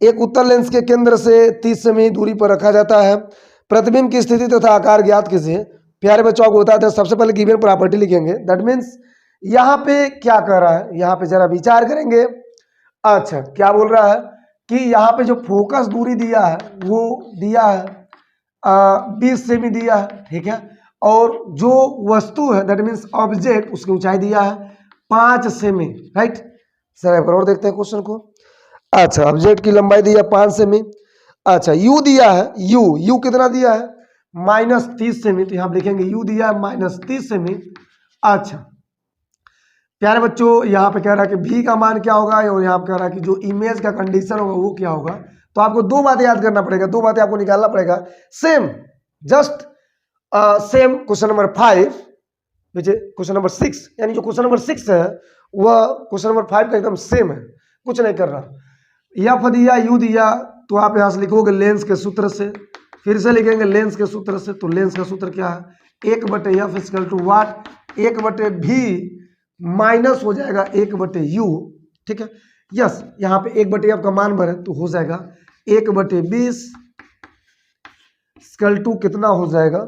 एक उत्तल लेंस के केंद्र से 30 सेमी दूरी पर रखा जाता है। प्रतिबिंब की स्थिति तथा आकार ज्ञात कीजिए। प्यारे बच्चों आपको बताते हैं, सबसे पहले गिवन प्रॉपर्टी लिखेंगे, दैट मीन्स यहाँ पे क्या कर रहा है, यहाँ पे जरा विचार करेंगे। अच्छा क्या बोल रहा है कि यहाँ पे जो फोकस दूरी दिया है वो दिया है 20 सेमी दिया है, ठीक है, और जो वस्तु है दैट मीन्स ऑब्जेक्ट उसकी ऊंचाई दिया है 5 सेमी, राइट। सर एक बार और देखते हैं क्वेश्चन को। अच्छा ऑब्जेक्ट की लंबाई दिया 5 सेमी। अच्छा यू दिया है, यू कितना दिया है -30 सेमी, तो यहाँ लिखेंगे यू दिया है -30 सेमी। अच्छा प्यारे बच्चों यहाँ पे कह रहा है कि भी का मान क्या होगा, और यहाँ पे कह रहा है कि जो इमेज का कंडीशन होगा वो क्या होगा। तो आपको दो बातें याद करना पड़ेगा, दो बातें आपको निकालना पड़ेगा, same just same question number 5 which question number 6, यानी जो क्वेश्चन नंबर 6 है वह क्वेश्चन नंबर 5 का एकदम सेम है, कुछ नहीं कर रहा। एफ दिया यू दिया, तो आप यहाँ से लिखोगे लेंस के सूत्र से, फिर से लिखेंगे लेंस के सूत्र से। तो लेंस का सूत्र क्या है, 1/f equal to watt, 1/v minus हो जाएगा 1/u, ठीक है। यस यहाँ पे 1/f का मान भरे तो हो जाएगा 1/20 स्क्वायर टू कितना हो जाएगा,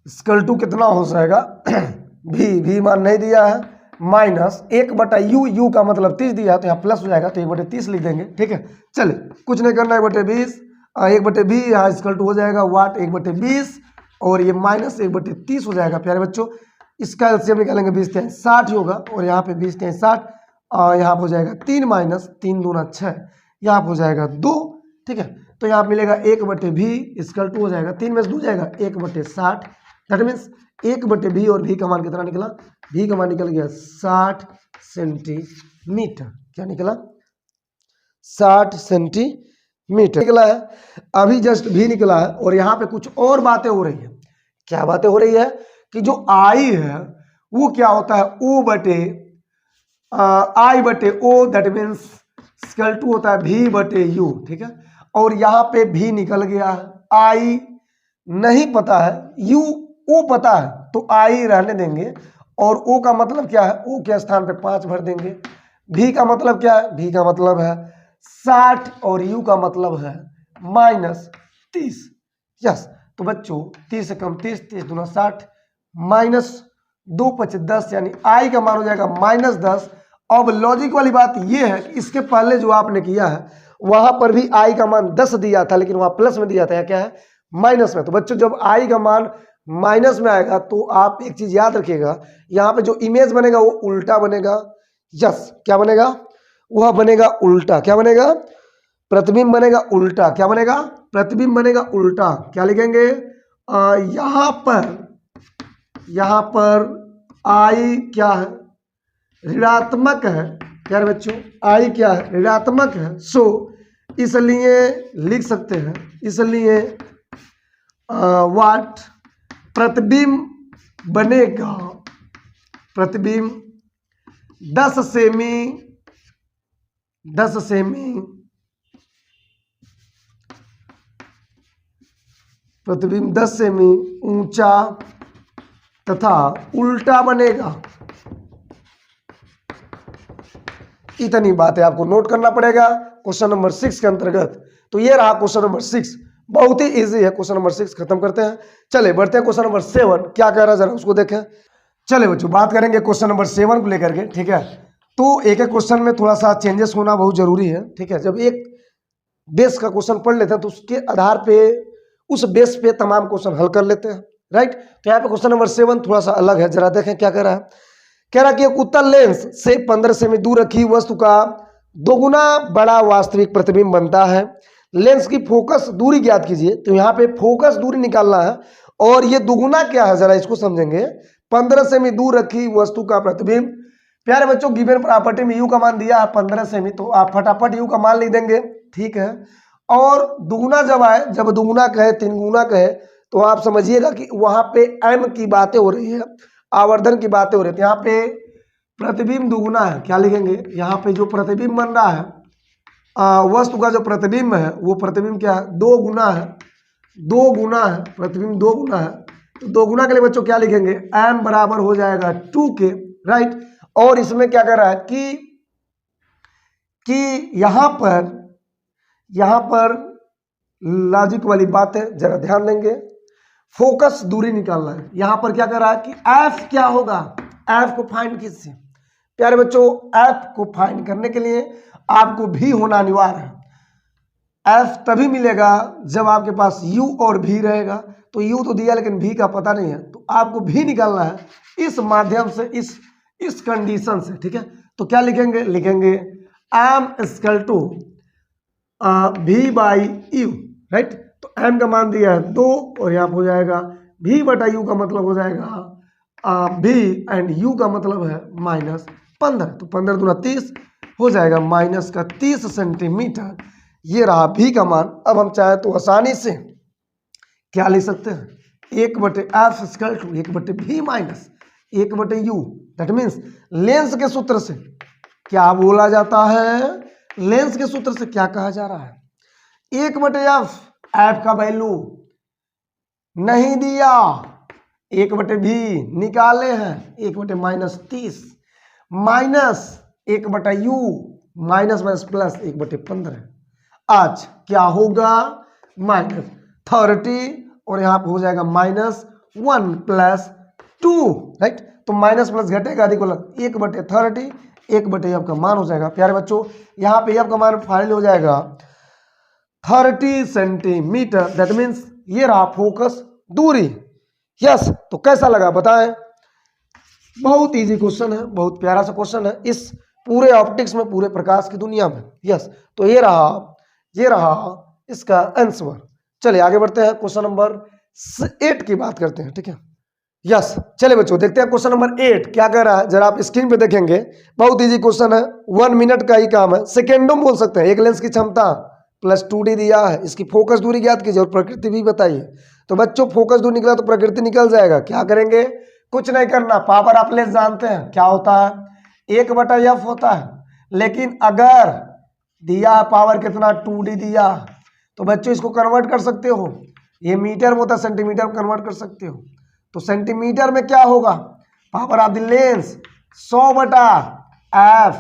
स्कल टू कितना हो जाएगा भी मान नहीं दिया है, माइनस 1/u, यू का मतलब 30 दिया है तो यहाँ प्लस हो जाएगा तो 1/30 लिख देंगे। ठीक है, चले कुछ नहीं करना, 1/20 1/20 यहाँ स्कल टू हो जाएगा वाट 1/20 और ये माइनस 1/30 हो जाएगा प्यारे बच्चों। इसका एलसीएम निकालेंगे 20 × 60 होगा और यहाँ पे 20 × 60 यहाँ पे हो जाएगा 3 माइनस 3 दूना 6, यहाँ पे हो जाएगा 2। ठीक है, तो यहाँ मिलेगा 1/v स्कल टू हो जाएगा 3 में से 2 जाएगा 1/60, दैट मीन्स 1/v और v का मान कितना निकला, v का मान निकल गया 60 सेंटीमीटर। क्या निकला? 60 सेंटीमीटर निकला है। अभी जस्ट v निकला है और यहाँ पे कुछ और बातें हो रही है। क्या बातें हो रही है कि जो i है वो क्या होता है I/O, that means school to होता है v/u। ठीक है, और यहाँ पे v निकल गया है, i नहीं पता है, u o पता है तो i रहने देंगे और o का मतलब क्या है, o के स्थान पे 5 भर देंगे। v का मतलब क्या है, v का मतलब है 60 और u का मतलब है -30। यस, तो बच्चों 30 से कम 30, 30 दूना 60, -2 × 5 10 यानी i का मान हो जाएगा -10। अब लॉजिक वाली बात ये है कि इसके पहले जो आपने किया है वहां पर भी i का मान 10 दिया था लेकिन वहां प्लस में दिया था, या क्या है माइनस में। तो बच्चों जब i का मान माइनस में आएगा तो आप एक चीज याद रखिएगा, यहाँ पे जो इमेज बनेगा वो उल्टा बनेगा। यस, क्या बनेगा? वह बनेगा उल्टा। क्या बनेगा? प्रतिबिंब बनेगा उल्टा। क्या बनेगा? प्रतिबिंब बनेगा उल्टा। क्या लिखेंगे? यहाँ पर i क्या है, ऋणात्मक है प्यारे बच्चों, i क्या है, ऋणात्मक है। सो इसलिए लिख सकते हैं, इसलिए वाट प्रतिबिंब बनेगा, प्रतिबिंब 10 सेमी प्रतिबिंब 10 सेमी ऊंचा तथा उल्टा बनेगा। इतनी बातें आपको नोट करना पड़ेगा क्वेश्चन नंबर 6 के अंतर्गत। तो ये रहा क्वेश्चन नंबर 6, बहुत ही इजी है। क्वेश्चन नंबर 6 खत्म करते हैं, चले बढ़ते हैं क्वेश्चन नंबर 7 क्या कह रहा है जरा उसको देखें। चले बच्चों बात करेंगे क्वेश्चन नंबर 7 को लेकर के। ठीक है, तो एक एक क्वेश्चन में थोड़ा सा चेंजेस होना बहुत जरूरी है। ठीक है, जब एक बेस का क्वेश्चन पढ़ लेते हैं तो उसके आधार पे उस बेस पे तमाम क्वेश्चन हल कर लेते हैं, राइट। तो यहाँ पे क्वेश्चन नंबर 7 थोड़ा सा अलग है, जरा देखें क्या कह रहा है। कह रहा कि एक उत्तल लेंस से 15 सेमी दूर रखी वस्तु का 2 गुना बड़ा वास्तविक प्रतिबिंब बनता है। लेंस की फोकस दूरी ज्ञात कीजिए। तो यहाँ पे फोकस दूरी निकालना है और ये दुगुना क्या है जरा इसको समझेंगे। 15 सेमी दूर रखी वस्तु का प्रतिबिंब, प्यारे बच्चों गिवन प्रॉपर्टी में यू का मान दिया है 15 सेमी, तो आप फटाफट यू का मान लिख देंगे। ठीक है, और दुगुना जब आए, जब दुगुना कहे 3 गुना कहे तो आप समझिएगा कि वहां पे m की बातें हो रही है, आवर्धन की बातें हो रही है। यहाँ पे प्रतिबिंब दुगुना है, क्या लिखेंगे, यहाँ पे जो प्रतिबिंब बन रहा है वस्तु का जो प्रतिबिंब है वो प्रतिबिंब क्या है, 2 गुना है, 2 गुना है, प्रतिबिंब 2 गुना है। तो 2 गुना के लिए बच्चों क्या लिखेंगे, m बराबर हो जाएगा 2 के, राइट। और इसमें क्या कर रहा है कि यहाँ पर लॉजिक वाली बात है, जरा ध्यान देंगे। फोकस दूरी निकालना है, यहाँ पर क्या कर रहा है कि f क्या होगा, f को फाइंड कीजिए। प्यारे बच्चों f को फाइंड करने के लिए आपको v होना अनिवार्य है। f तभी मिलेगा जब आपके पास u और v रहेगा। तो u तो दिया लेकिन v का पता नहीं है, तो आपको v निकालना है इस माध्यम से, इस कंडीशन से। ठीक है, तो क्या लिखेंगे, लिखेंगे m equal to v/u, right. तो m का मान दिया है 2 और यहाँ हो जाएगा v/u का मतलब हो जाएगा v एंड u का मतलब है -15। तो 15 दूना 30 हो जाएगा -30 सेंटीमीटर। ये रहा v का मान। अब हम चाहे तो आसानी से क्या लिख सकते हैं, 1/f equal to 1/v minus 1/u। That means lens के सूत्र से क्या बोला जाता है, लेंस के सूत्र से क्या कहा जा रहा है, 1/f, f का वैल्यू नहीं दिया, 1/v निकाले हैं, 1/-30 माइनस 1/u, माइनस प्लस 1/15। आज क्या होगा, -30 और यहाँ पे हो जाएगा 1 प्लस 2, राइट। तो माइनस प्लस घटेगा अधिक वाला 1/30, 1/, आपका मान हो जाएगा प्यारे बच्चों। यहाँ पे आपका मान फाइनल हो जाएगा 30 सेंटीमीटर। दैट मीन्स ये रहा फोकस दूरी। यस, तो कैसा लगा बताएं। बहुत इजी क्वेश्चन है, बहुत प्यारा सा क्वेश्चन है इस पूरे ऑप्टिक्स में, पूरे प्रकाश की दुनिया में। यस, तो ये रहा इसका आंसर। चलिए आगे बढ़ते हैं, क्वेश्चन नंबर 8 की बात करते हैं, ठीक है। यस, चलिए बच्चों देखते हैं क्वेश्चन नंबर 8 क्या कह रहा है, जरा आप स्क्रीन पे देखेंगे। बहुत इजी क्वेश्चन है, 1 मिनट का ही काम है, सेकेंडों में बोल सकते हैं। एक लेंस की क्षमता प्लस 2D दिया है, इसकी फोकस दूरी ज्ञात कीजिए और प्रकृति भी बताइए। तो बच्चों फोकस दूरी निकला तो प्रकृति निकल जाएगा। क्या करेंगे, कुछ नहीं करना, पावर आप लेंस जानते हैं क्या होता है, 1/f होता है। लेकिन अगर दिया पावर कितना 2D दिया, तो बच्चों इसको कन्वर्ट कर सकते हो, ये मीटर में होता है सेंटीमीटर में कन्वर्ट कर सकते हो। तो सेंटीमीटर में क्या होगा, power of the lens 100/f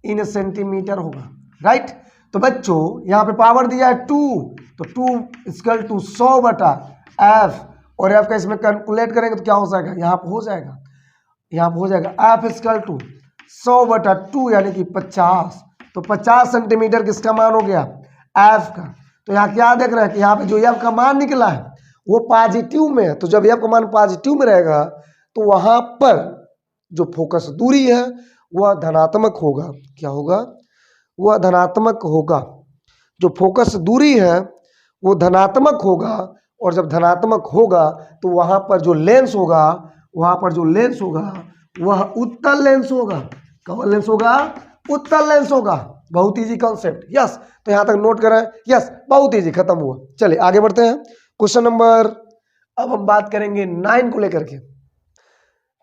in centimetre होगा, राइट। तो बच्चों यहाँ पे पावर दिया है 2, तो 2 इक्वल टू 100/f, और f का इसमें कैलकुलेट करेंगे तो क्या हो जाएगा, यहाँ पे हो जाएगा, f इक्वल टू 100/2 यानी कि 50। तो 50 सेंटीमीटर किसका मान हो गया, f का। तो यहाँ क्या देख रहे हैं कि यहाँ पे जो f का मान निकला है वो पॉजिटिव में है। तो जब f का मान पॉजिटिव में रहेगा तो वहां पर जो फोकस दूरी है वह धनात्मक होगा। क्या होगा, वह धनात्मक होगा। जो फोकस दूरी है वो धनात्मक होगा, और जब धनात्मक होगा तो वहां पर जो लेंस होगा वह उत्तल लेंस होगा। कौन लेंस होगा, उत्तल लेंस होगा। बहुत इजी कॉन्सेप्ट। यस, तो यहां तक नोट करें। यस, बहुत इजी, खत्म हुआ। चलिए आगे बढ़ते हैं, क्वेश्चन नंबर, अब हम बात करेंगे 9 को लेकर के।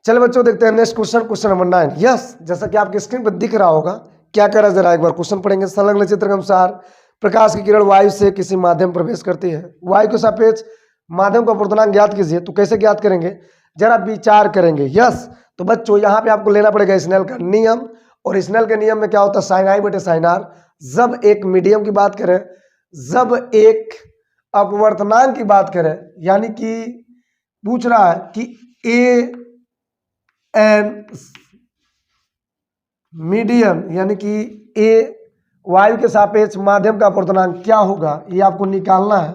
चलिए बच्चों देखते हैं next question, question number 9। Yes, जैसा कि आपके स्क्रीन पर दिख रहा होगा, क्या कर रहा है जरा एक बार क्वेश्चन पढ़ेंगे। संलग्न चित्र के अनुसार प्रकाश की किरण वायु से किसी माध्यम प्रवेश करती है, वायु के सापेक्ष माध्यम का अपूर्णांक ज्ञात कीजिए। तो कैसे ज्ञात करेंगे, जरा विचार करेंगे। यस, तो बच्चों यहाँ पे आपको लेना पड़ेगा स्नेल का नियम, और स्नेल के नियम में क्या होता है, साइन आई बटे साइन आर। जब एक मीडियम की बात करें, जब एक अपवर्तनांक की बात करें, यानी कि पूछ रहा है कि ए एन मीडियम, यानी कि ए वायु के सापेक्ष माध्यम का अपवर्तनांक क्या होगा, ये आपको निकालना है।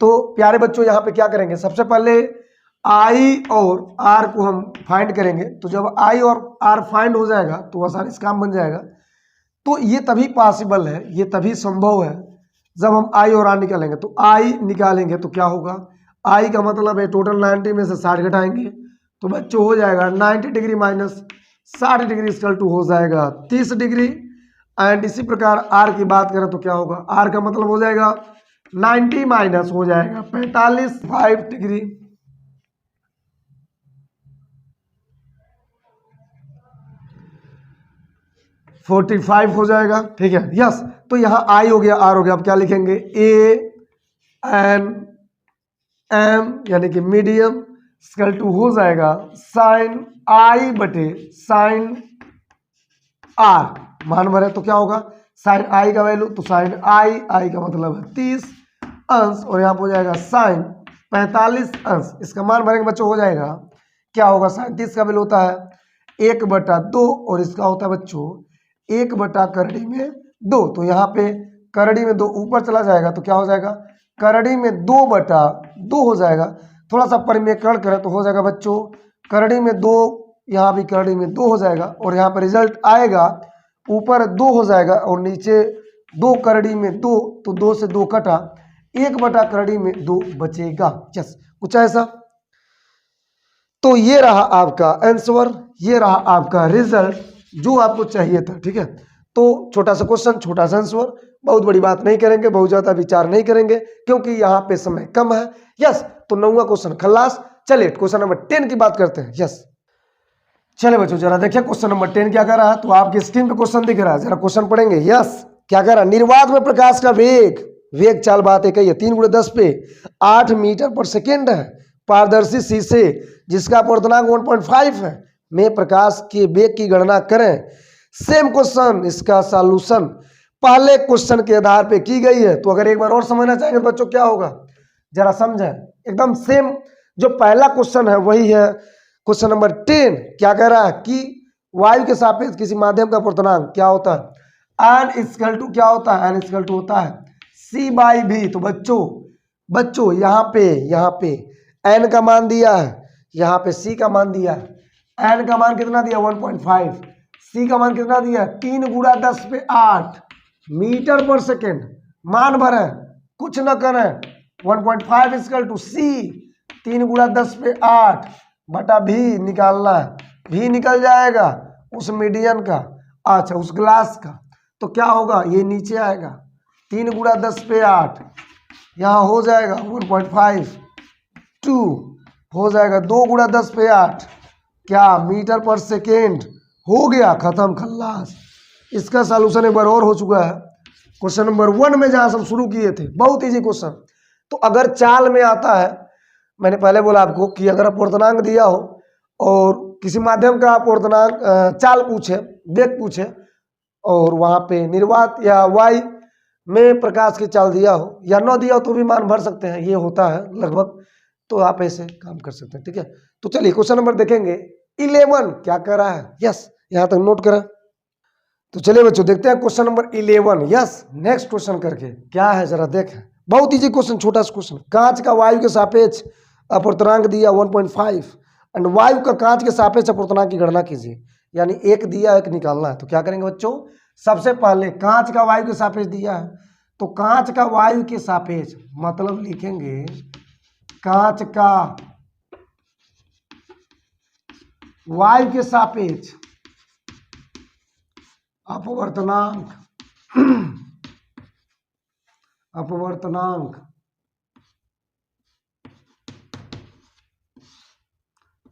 तो प्यारे बच्चों यहाँ पे क्या करेंगे, सबसे पहले आई और आर को हम फाइंड करेंगे। तो जब आई और आर फाइंड हो जाएगा तो आसानी से काम बन जाएगा। तो ये तभी पॉसिबल है, ये तभी संभव है जब हम आई और आर निकालेंगे। तो आई निकालेंगे तो क्या होगा, आई का मतलब है टोटल 90 में से 60 घटाएंगे, तो बच्चों हो जाएगा 90 degree minus 60 degree equal to हो जाएगा 30 डिग्री। एंड इसी प्रकार आर की बात करें तो क्या होगा, आर का मतलब हो जाएगा 90 माइनस हो जाएगा 45 5 डिग्री। $45 हो जाएगा, ठीक है। यस, तो यहाँ आई हो गया, आर हो गया। अब क्या लिखेंगे, ए एन एम यानी कि मीडियम इक्वल टू हो जाएगा साइन आई बटे साइन आर। मान भरे तो क्या होगा, साइन आई का वैल्यू, तो साइन आई का मतलब है 30 अंश, और यहाँ पर हो जाएगा साइन 45 अंश। इसका मान भरेंगे बच्चों, हो जाएगा क्या होगा, साइन 30 का वैल्यू होता है 1/2, और इसका होता है बच्चों 1/करड़ी में 2। तो यहाँ पे करड़ी में 2 ऊपर चला जाएगा तो क्या हो जाएगा, करड़ी में 2/2 हो जाएगा। थोड़ा सा परिमेयकरण करें तो हो जाएगा बच्चों करड़ी में 2, यहाँ भी करड़ी में 2 हो जाएगा, और यहाँ पर रिजल्ट आएगा ऊपर 2 हो जाएगा और नीचे 2 करड़ी में 2, तो 2 से 2 कटा, 1/करड़ी में 2 बचेगा। यस, कुछ ऐसा। तो ये रहा आपका आंसर, ये रहा आपका रिजल्ट जो आपको चाहिए था, ठीक है। तो छोटा सा क्वेश्चन, छोटा सा आंसर, बहुत बड़ी बात नहीं करेंगे, बहुत ज्यादा विचार नहीं करेंगे क्योंकि यहाँ पे समय कम है। यस, तो 9वां क्वेश्चन खल्लास। चलिए क्वेश्चन नंबर 10 की बात करते हैं। यस, चले बच्चों जरा देखिए क्वेश्चन नंबर 10 क्या कर रहा है। तो आपकी स्क्रीन पे क्वेश्चन दिख रहा है, जरा क्वेश्चन पढ़ेंगे। यस, क्या कर रहा है, निर्वात में प्रकाश का वेग चाल बात है, 3 × 10 पे 8 मीटर पर सेकेंड है। पारदर्शी शीशे जिसका अपवर्तनांक 1.5 है में प्रकाश के वेग की गणना करें। सेम क्वेश्चन, इसका सॉल्यूशन पहले क्वेश्चन के आधार पे की गई है। तो अगर एक बार और समझना चाहेंगे बच्चों क्या होगा, जरा समझें। एकदम सेम जो पहला क्वेश्चन है वही है क्वेश्चन नंबर 10। क्या कह रहा है कि वायु के सापेक्ष किसी माध्यम का पूर्णांक क्या होता है, एन इक्वल टू क्या होता है, एन इक्वल टू होता है सी बाई भी। तो बच्चों यहाँ पे एन का मान दिया है, यहाँ पे सी का मान दिया है। एन का मान कितना दिया 1.5, सी का मान कितना दिया 3 गुणा 10 पे 8 मीटर पर सेकेंड। मान भरे कुछ न करें, 1.5 इक्वल टू सी 3 गुणा 10 पे 8 बटा भी निकालना है। भी निकल जाएगा उस मीडियन का, अच्छा उस ग्लास का, तो क्या होगा ये नीचे आएगा 3 गुणा 10 पे 8, यहाँ हो जाएगा 1.5 2 हो जाएगा 2 गुणा 10 पे 8 क्या मीटर पर सेकेंड। हो गया खत्म खल्लास। इसका सॉल्यूशन एक बार और हो चुका है क्वेश्चन नंबर 1 में, जहां से हम शुरू किए थे। बहुत इजी क्वेश्चन। तो अगर चाल में आता है, मैंने पहले बोला आपको कि अगर आप पूर्णांक दिया हो और किसी माध्यम का पूर्णांक चाल पूछे, वेग पूछे, और वहां पे निर्वात या वायु में प्रकाश की चाल दिया हो या न दिया हो तो भी मान भर सकते हैं, ये होता है लगभग। तो आप ऐसे काम कर सकते हैं, ठीक है। तो चलिए क्वेश्चन नंबर देखेंगे 11 क्या कह रहा है। यस, यहां तक नोट करें। तो चलिए बच्चों देखते हैं question number 11। Yes, next question करके क्या है जरा देखें। बहुत इजी क्वेश्चन, छोटा सा क्वेश्चन। कांच का वायु के सापेक्ष अपूर्णांक दिया 1.5 एंड वायु का कांच के सापेक्ष अपूर्णांक की गणना कीजिए। यानी एक दिया एक निकालना है। तो क्या करेंगे बच्चों, सबसे पहले कांच का वायु के सापेक्ष दिया है, तो कांच का वायु के सापेक्ष मतलब लिखेंगे कांच का वायु के सापेक्ष अपवर्तनांक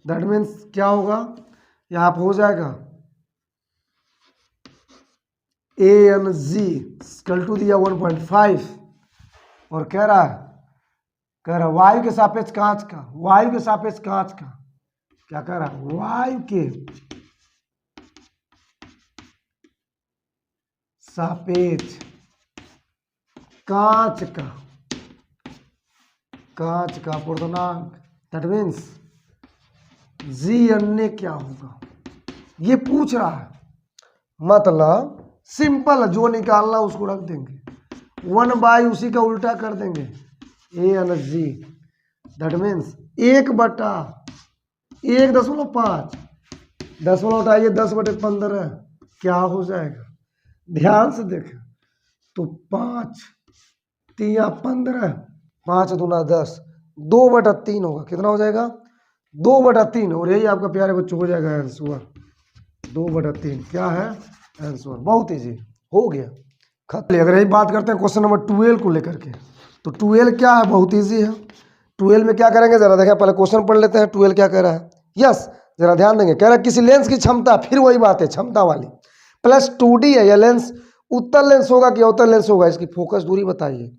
दैट मीन्स क्या होगा, यहां पर हो जाएगा A N G school to दिया 1.5 और कह रहा वायु के सापेक्ष कांच का, वायु के सापेक्ष कांच का क्या कह रहा है, वायु के सापेक्ष कांच का पूर्णांक दैट मीन्स जी अन्य क्या होगा, ये पूछ रहा है। मतलब सिंपल, जो निकालना उसको रख देंगे 1 उसी का उल्टा कर देंगे A N G that means 1/1.5 दशमलव उठाइए 10/15 क्या हो जाएगा, ध्यान से देखें तो 5 3 15 5 दूना 10 2/3 होगा। कितना हो जाएगा 2/3 और यही आपका प्यारे बच्चों हो जाएगा आंसर 2/3 क्या है आंसर। बहुत इजी हो गया खत्म। अगर यही बात करते हैं क्वेश्चन नंबर 12 को लेकर के, तो 12 क्या है, बहुत इजी है। 12 में क्या करेंगे जरा देखें, पहले क्वेश्चन पढ़ लेते हैं 12 क्या कह रहा है। यस, जरा ध्यान देंगे। कह रहा है किसी लेंस की क्षमता, फिर वही बात है क्षमता वाली, प्लस 2D है। यह लेंस उत्तल लेंस होगा कि अवतल लेंस होगा, इसकी फोकस दूरी बताइए।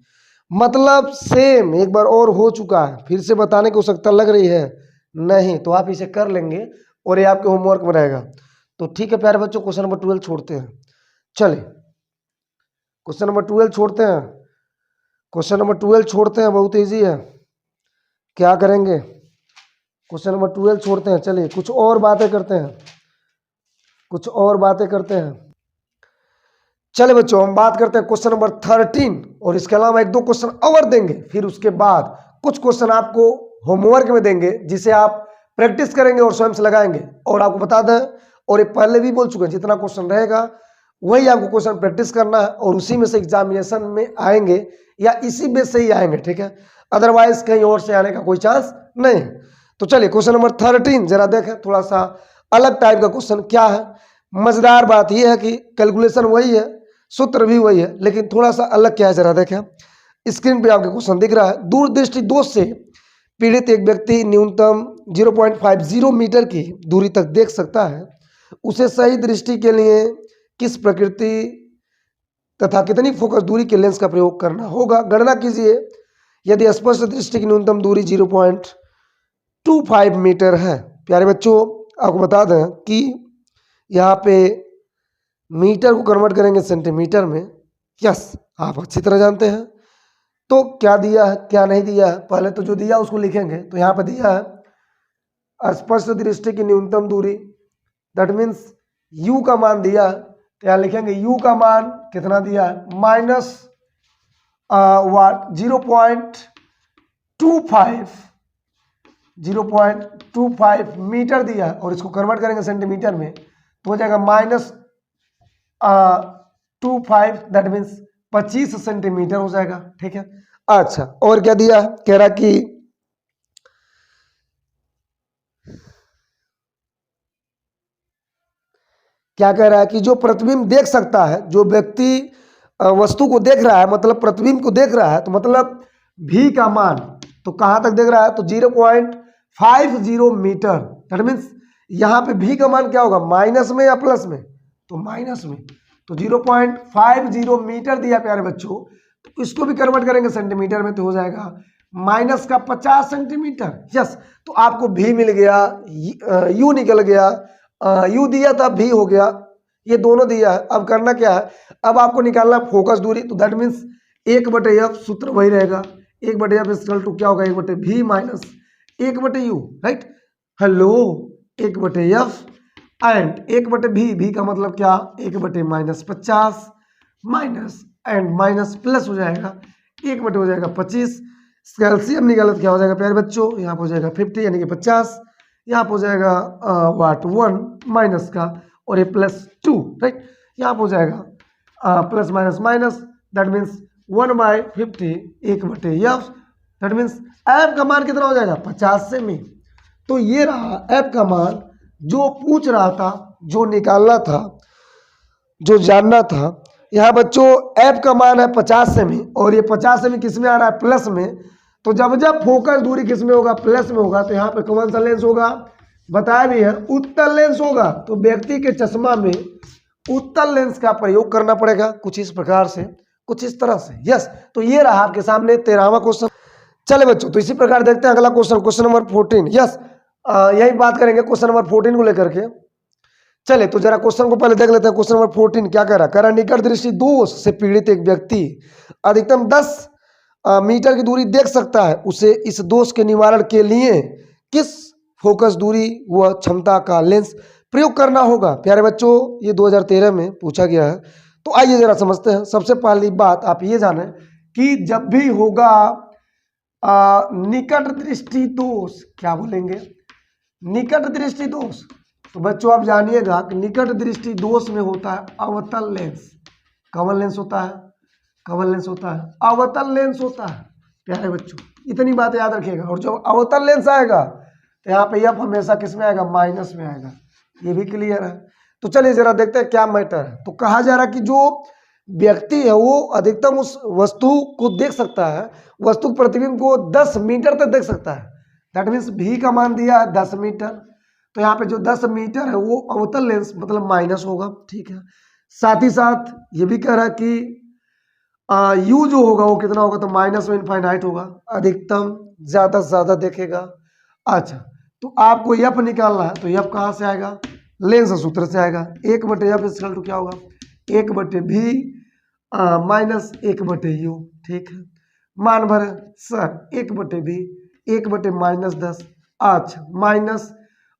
मतलब सेम एक बार और हो चुका है, फिर से बताने की आवश्यकता लग रही है नहीं, तो आप इसे कर लेंगे और ये आपके होमवर्क में रहेगा। तो ठीक है प्यारे बच्चों, क्वेश्चन नंबर 12 छोड़ते हैं। चलिए क्वेश्चन नंबर 12 छोड़ते हैं, क्वेश्चन नंबर 12 छोड़ते हैं, बहुत इजी है। क्या करेंगे, क्वेश्चन नंबर 12 छोड़ते हैं। चलिए कुछ और बातें करते हैं, चले बच्चों हम बात करते हैं क्वेश्चन नंबर 13 और इसके अलावा 1-2 क्वेश्चन और देंगे। फिर उसके बाद कुछ क्वेश्चन आपको होमवर्क में देंगे जिसे आप प्रैक्टिस करेंगे और स्वयं से लगाएंगे। और आपको बता दें, और ये पहले भी बोल चुके हैं, जितना क्वेश्चन रहेगा वही आपको क्वेश्चन प्रैक्टिस करना है और उसी में से एग्जामिनेशन में आएंगे या इसी बेस से ही आएंगे, ठीक है। अदरवाइज कहीं और से आने का कोई चांस नहीं। तो चलिए क्वेश्चन नंबर 13 जरा देखें, थोड़ा सा अलग टाइप का क्वेश्चन। क्या है मजेदार बात यह है कि कैलकुलेशन वही है, सूत्र भी वही है, लेकिन थोड़ा सा अलग क्या है जरा देखें। स्क्रीन पे आपके क्वेश्चन दिख रहा है। दूरदृष्टि दोष से पीड़ित एक व्यक्ति न्यूनतम 0.50 मीटर की दूरी तक देख सकता है। उसे सही दृष्टि के लिए किस प्रकृति तथा कितनी फोकस दूरी के लेंस का प्रयोग करना होगा, गणना कीजिए। यदि स्पष्ट दृष्टि की न्यूनतम दूरी 0.25 मीटर है। प्यारे बच्चों आपको बता दें कि यहाँ पे मीटर को कन्वर्ट करेंगे सेंटीमीटर में। यस, आप अच्छी तरह जानते हैं तो क्या दिया है क्या नहीं दिया है, पहले तो जो दिया उसको लिखेंगे। तो यहाँ पे दिया है स्पष्ट दृष्टि की न्यूनतम दूरी, दैट मीन्स u का मान दिया है। तो यहाँ लिखेंगे u का मान कितना दिया है, माइनस वाट 0.25 मीटर दिया है, और इसको कन्वर्ट करेंगे सेंटीमीटर में तो हो जाएगा -25, दैट मीन्स 25 सेंटीमीटर हो जाएगा। ठीक है, अच्छा और क्या दिया है, कह रहा कि क्या कह रहा है कि जो प्रतिबिंब देख सकता है, जो व्यक्ति वस्तु को देख रहा है, मतलब प्रतिबिंब को देख रहा है, तो मतलब v का मान तो कहां तक देख रहा है, तो 0.50 मीटर, दैट मीन्स यहाँ पे v का मान क्या होगा, माइनस में या प्लस में, तो माइनस में। तो 0.50 मीटर दिया प्यारे बच्चों, तो इसको भी कन्वर्ट करेंगे सेंटीमीटर में तो हो जाएगा माइनस का 50 सेंटीमीटर। यस, तो आपको v मिल गया, u निकल गया, u दिया था v हो गया, ये दोनों दिया है। अब करना क्या है, अब आपको निकालना फोकस दूरी, तो दैट मीन्स 1/f, सूत्र वही रहेगा 1/f इक्वल टू क्या होगा, 1/v minus 1/u, right. Hello, 1/f and 1/v, v का मतलब क्या, 1/-50 माइनस एंड माइनस प्लस हो जाएगा 1/, हो जाएगा 25। कैल्शियम निकाला तो क्या हो जाएगा प्यारे बच्चों, यहाँ पर हो जाएगा 50 यानी कि 50, यहाँ पर हो जाएगा वाट 1 माइनस का और ये +2, राइट। यहाँ पर हो जाएगा plus minus minus, that means 1/50 1/f, that means f का मान कितना हो जाएगा 50 सेमी। तो ये रहा f का मान जो पूछ रहा था, जो निकालना था, जो जानना था। यहाँ बच्चों f का मान है 50 सेमी और ये 50 सेमी किस में आ रहा है, प्लस में। तो जब जब फोकस दूरी किस में होगा, प्लस में होगा, तो यहाँ पे कौन सा लेंस होगा, बताया भी है उत्तल लेंस होगा। तो व्यक्ति के चश्मा में उत्तल लेंस का प्रयोग करना पड़ेगा, कुछ इस प्रकार से, कुछ इस तरह से। यस, तो ये रहा आपके सामने 13वां क्वेश्चन। चले बच्चों, तो इसी प्रकार देखते हैं अगला क्वेश्चन, क्वेश्चन नंबर 14। यस, यही बात करेंगे क्वेश्चन नंबर 14 को लेकर के। चले तो जरा क्वेश्चन को पहले देख लेते हैं। क्वेश्चन नंबर 14 क्या कह रहा है, कह रहा निकट दृष्टि दोष से पीड़ित एक व्यक्ति अधिकतम 10 मीटर की दूरी देख सकता है, उसे इस दोष के निवारण के लिए किस फोकस दूरी व क्षमता का लेंस प्रयोग करना होगा। प्यारे बच्चों, ये 2013 में पूछा गया है। तो आइए जरा समझते हैं। सबसे पहली बात आप ये जानें कि जब भी होगा निकट दृष्टि दोष, क्या बोलेंगे, निकट दृष्टि दोष, तो बच्चों आप जानिएगा कि निकट दृष्टि दोष में होता है अवतल लेंस। कवन लेंस होता है, कवन लेंस होता है, अवतल लेंस होता है। प्यारे बच्चों इतनी बात याद रखिएगा। और जब अवतल लेंस आएगा तो यहाँ पे f हमेशा किस में आएगा, माइनस में आएगा। ये भी क्लियर है। तो चलिए जरा देखते हैं क्या मैटर है। तो कहा जा रहा है कि जो व्यक्ति है वो अधिकतम उस वस्तु को देख सकता है, वस्तु प्रतिबिंब को 10 मीटर तक देख सकता है। दैट मीन्स v का मान दिया है 10 मीटर, तो यहाँ पे जो 10 मीटर है वो अवतल लेंस मतलब माइनस होगा। ठीक है, साथ ही साथ ये भी कह रहा है कि u जो होगा वो कितना होगा, तो माइनस में इनफाइनाइट होगा, अधिकतम ज्यादा से ज्यादा देखेगा। अच्छा, तो आपको f निकालना है, तो f कहाँ से आएगा, लेंस सूत्र से आएगा। 1/f इक्वल टू क्या होगा, 1/v माइनस 1/u। ठीक है, मान भर सर 1/v 1/-10। अच्छा, माइनस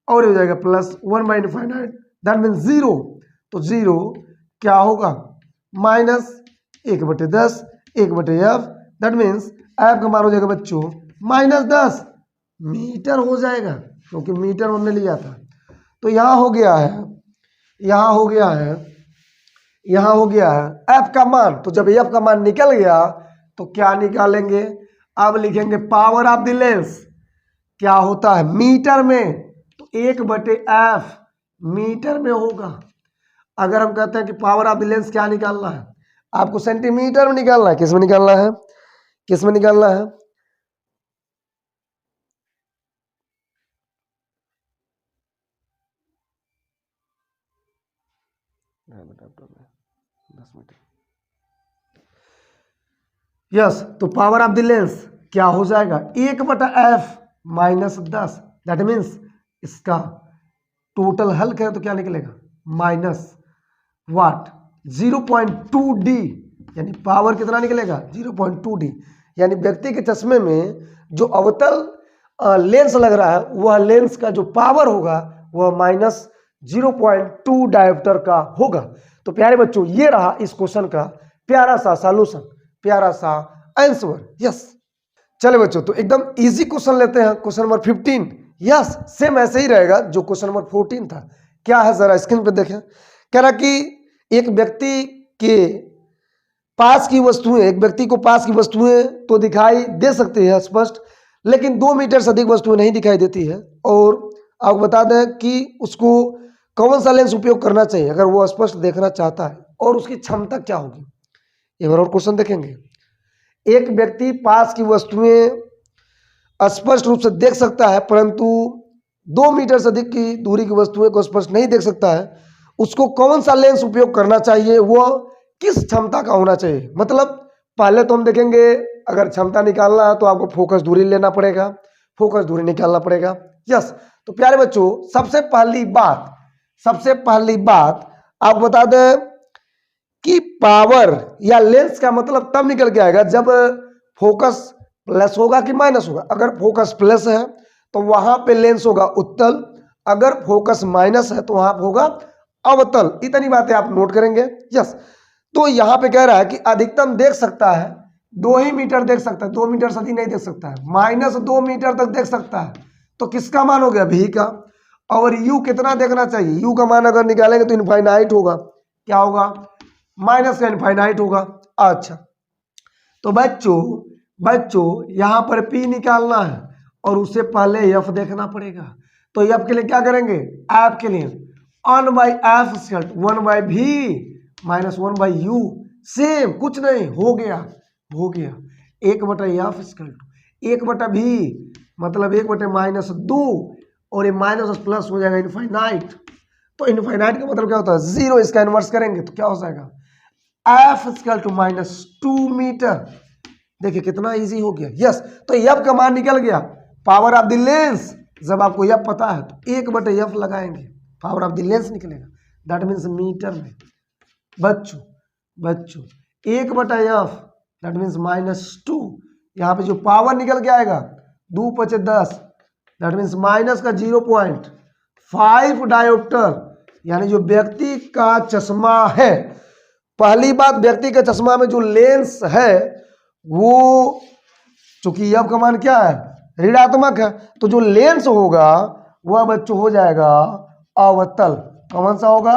और हो जाएगा प्लस 1/इनफाइनाइट, दैट मीन्स 0। तो 0 क्या होगा, minus 1/10 1/f, that means f का मान हो जाएगा बच्चों -10 मीटर हो जाएगा, क्योंकि मीटर हमने लिया था। तो यहाँ हो गया है, यहाँ हो गया है, यहाँ हो गया है f का मान। तो जब f का मान निकल गया तो क्या निकालेंगे, अब लिखेंगे पावर ऑफ द लेंस क्या होता है मीटर में, तो 1/f मीटर में होगा। अगर हम कहते हैं कि पावर ऑफ द लेंस क्या निकालना है, आपको सेंटीमीटर में निकालना है, किस में निकालना है, किस में निकालना है, यस। तो पावर ऑफ द लेंस क्या हो जाएगा, 1/f -10, दैट मीन्स इसका टोटल हल करें तो क्या निकलेगा, माइनस वाट 0.2d, यानी पावर कितना निकलेगा 0.2d, यानी व्यक्ति के चश्मे में जो अवतल लेंस लग रहा है वह लेंस का जो पावर होगा वह -0.2 डायोप्टर का होगा। तो प्यारे बच्चों ये रहा इस क्वेश्चन का प्यारा सा सॉल्यूशन, प्यारा सा आंसर। यस चले बच्चों, तो एकदम इजी क्वेश्चन लेते हैं, क्वेश्चन नंबर 15। यस सेम ऐसे ही रहेगा जो क्वेश्चन नंबर 14 था। क्या है जरा स्क्रीन पे देखें। कह रहा कि एक व्यक्ति के पास की वस्तुएं, एक व्यक्ति को पास की वस्तुएं तो दिखाई दे सकती है स्पष्ट, लेकिन 2 मीटर से अधिक वस्तुएं नहीं दिखाई देती है। और आपको बता दें कि उसको कौन सा लेंस उपयोग करना चाहिए अगर वो स्पष्ट देखना चाहता है, और उसकी क्षमता क्या होगी। एक बार और क्वेश्चन देखेंगे। एक व्यक्ति पास की वस्तुएं स्पष्ट रूप से देख सकता है, परंतु 2 मीटर से अधिक की दूरी की वस्तुएं को स्पष्ट नहीं देख सकता है। उसको कौन सा लेंस उपयोग करना चाहिए, वह किस क्षमता का होना चाहिए। मतलब पहले तो हम देखेंगे अगर क्षमता निकालना है तो आपको फोकस दूरी लेना पड़ेगा, फोकस दूरी निकालना पड़ेगा। यस तो प्यारे बच्चों सबसे पहली बात आप बता दें कि पावर या लेंस का मतलब तब निकल के आएगा जब फोकस प्लस होगा कि माइनस होगा। अगर फोकस प्लस है तो वहां पे लेंस होगा उत्तल, अगर फोकस माइनस है तो वहां पे होगा अवतल। इतनी बातें आप नोट करेंगे। यस तो यहां पे कह रहा है कि अधिकतम देख सकता है 2 ही मीटर देख सकता है, 2 मीटर से अधिक नहीं देख सकता है, -2 मीटर तक देख सकता है। तो किसका मान हो गया, भी का। और यू कितना देखना चाहिए, यू का मान अगर निकालेंगे तो इनफाइनाइट होगा। क्या होगा, माइनस का इनफाइनाइट होगा। अच्छा तो बच्चों यहाँ पर P निकालना है और उससे पहले F देखना पड़ेगा। तो F के लिए क्या करेंगे, F के लिए 1/F square 1/V -1/U same कुछ नहीं, हो गया 1/F स्क्वायर 1/V मतलब 1/-2 और ये माइनस प्लस हो जाएगा इनफाइनाइट। तो इनफाइनाइट का मतलब क्या होता है, 0। इसका इनवर्स करेंगे तो क्या हो जाएगा, F स्क्वायर टू -2 मीटर। देखिए कितना इजी हो गया। यस तो F का मान निकल गया, पावर ऑफ द लेंस। जब आपको F पता है तो 1/F लगाएंगे, पावर ऑफ द लेंस निकलेगा, दैट मीन्स मीटर में। बच्चों 1/F दैट मीन्स -2। यहाँ पे जो पावर निकल के आएगा 2 × 10 दैट मीन्स माइनस का 0.5 डायोप्टर, यानी जो व्यक्ति का चश्मा है। पहली बात, व्यक्ति के चश्मा में जो लेंस है वो चूंकि F का मान क्या है, ऋणात्मक है, तो जो लेंस होगा वह बच्चों हो जाएगा अवतल। कौन सा होगा,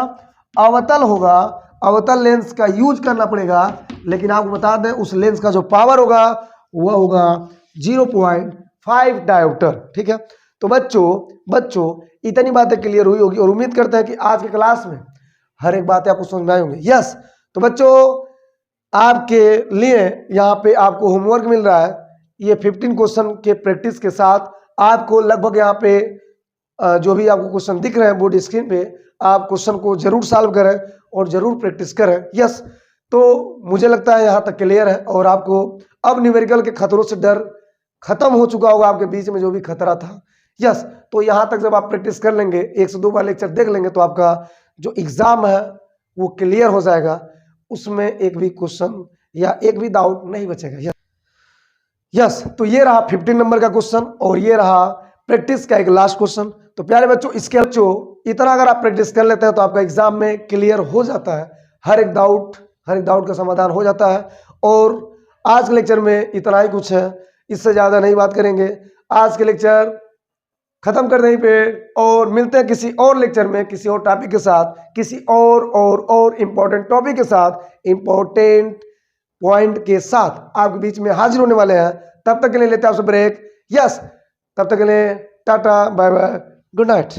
अवतल होगा। अवतल लेंस का यूज करना पड़ेगा, लेकिन आपको बता दें उस लेंस का जो पावर होगा वह होगा 0.5 डायोप्टर। ठीक है तो बच्चों इतनी बातें क्लियर हुई होगी और उम्मीद करते हैं कि आज की क्लास में हर एक बातें आपको समझ में आई होंगी। यस तो बच्चों आपके लिए यहाँ पे आपको होमवर्क मिल रहा है। ये 15 क्वेश्चन के प्रैक्टिस के साथ आपको लगभग यहाँ पे जो भी आपको क्वेश्चन दिख रहे हैं बोर्ड स्क्रीन पे, आप क्वेश्चन को जरूर सॉल्व करें और जरूर प्रैक्टिस करें। यस तो मुझे लगता है यहाँ तक क्लियर है और आपको अब न्यूमेरिकल के खतरों से डर खत्म हो चुका होगा, आपके बीच में जो भी खतरा था। यस तो यहाँ तक जब आप प्रैक्टिस कर लेंगे, 1 से 2 बार लेक्चर देख लेंगे, तो आपका जो एग्जाम है वो क्लियर हो जाएगा, उसमें एक भी क्वेश्चन या एक भी डाउट नहीं बचेगा। यस तो ये रहा 15 नंबर का क्वेश्चन और ये रहा प्रैक्टिस का एक लास्ट क्वेश्चन। तो प्यारे बच्चों इसके बच्चों इतना अगर आप प्रैक्टिस कर लेते हैं तो आपका एग्जाम में क्लियर हो जाता है, हर एक डाउट का समाधान हो जाता है। और आज के लेक्चर में इतना ही कुछ है, इससे ज्यादा नहीं बात करेंगे। आज के लेक्चर खत्म कर दें पे और मिलते हैं किसी और लेक्चर में, किसी और टॉपिक के साथ, किसी और इम्पोर्टेंट टॉपिक के साथ, इम्पोर्टेंट पॉइंट के साथ आपके बीच में हाजिर होने वाले हैं। तब तक के लिए लेते हैं आपसे ब्रेक। यस तब तक के लिए tata bye bye, good night.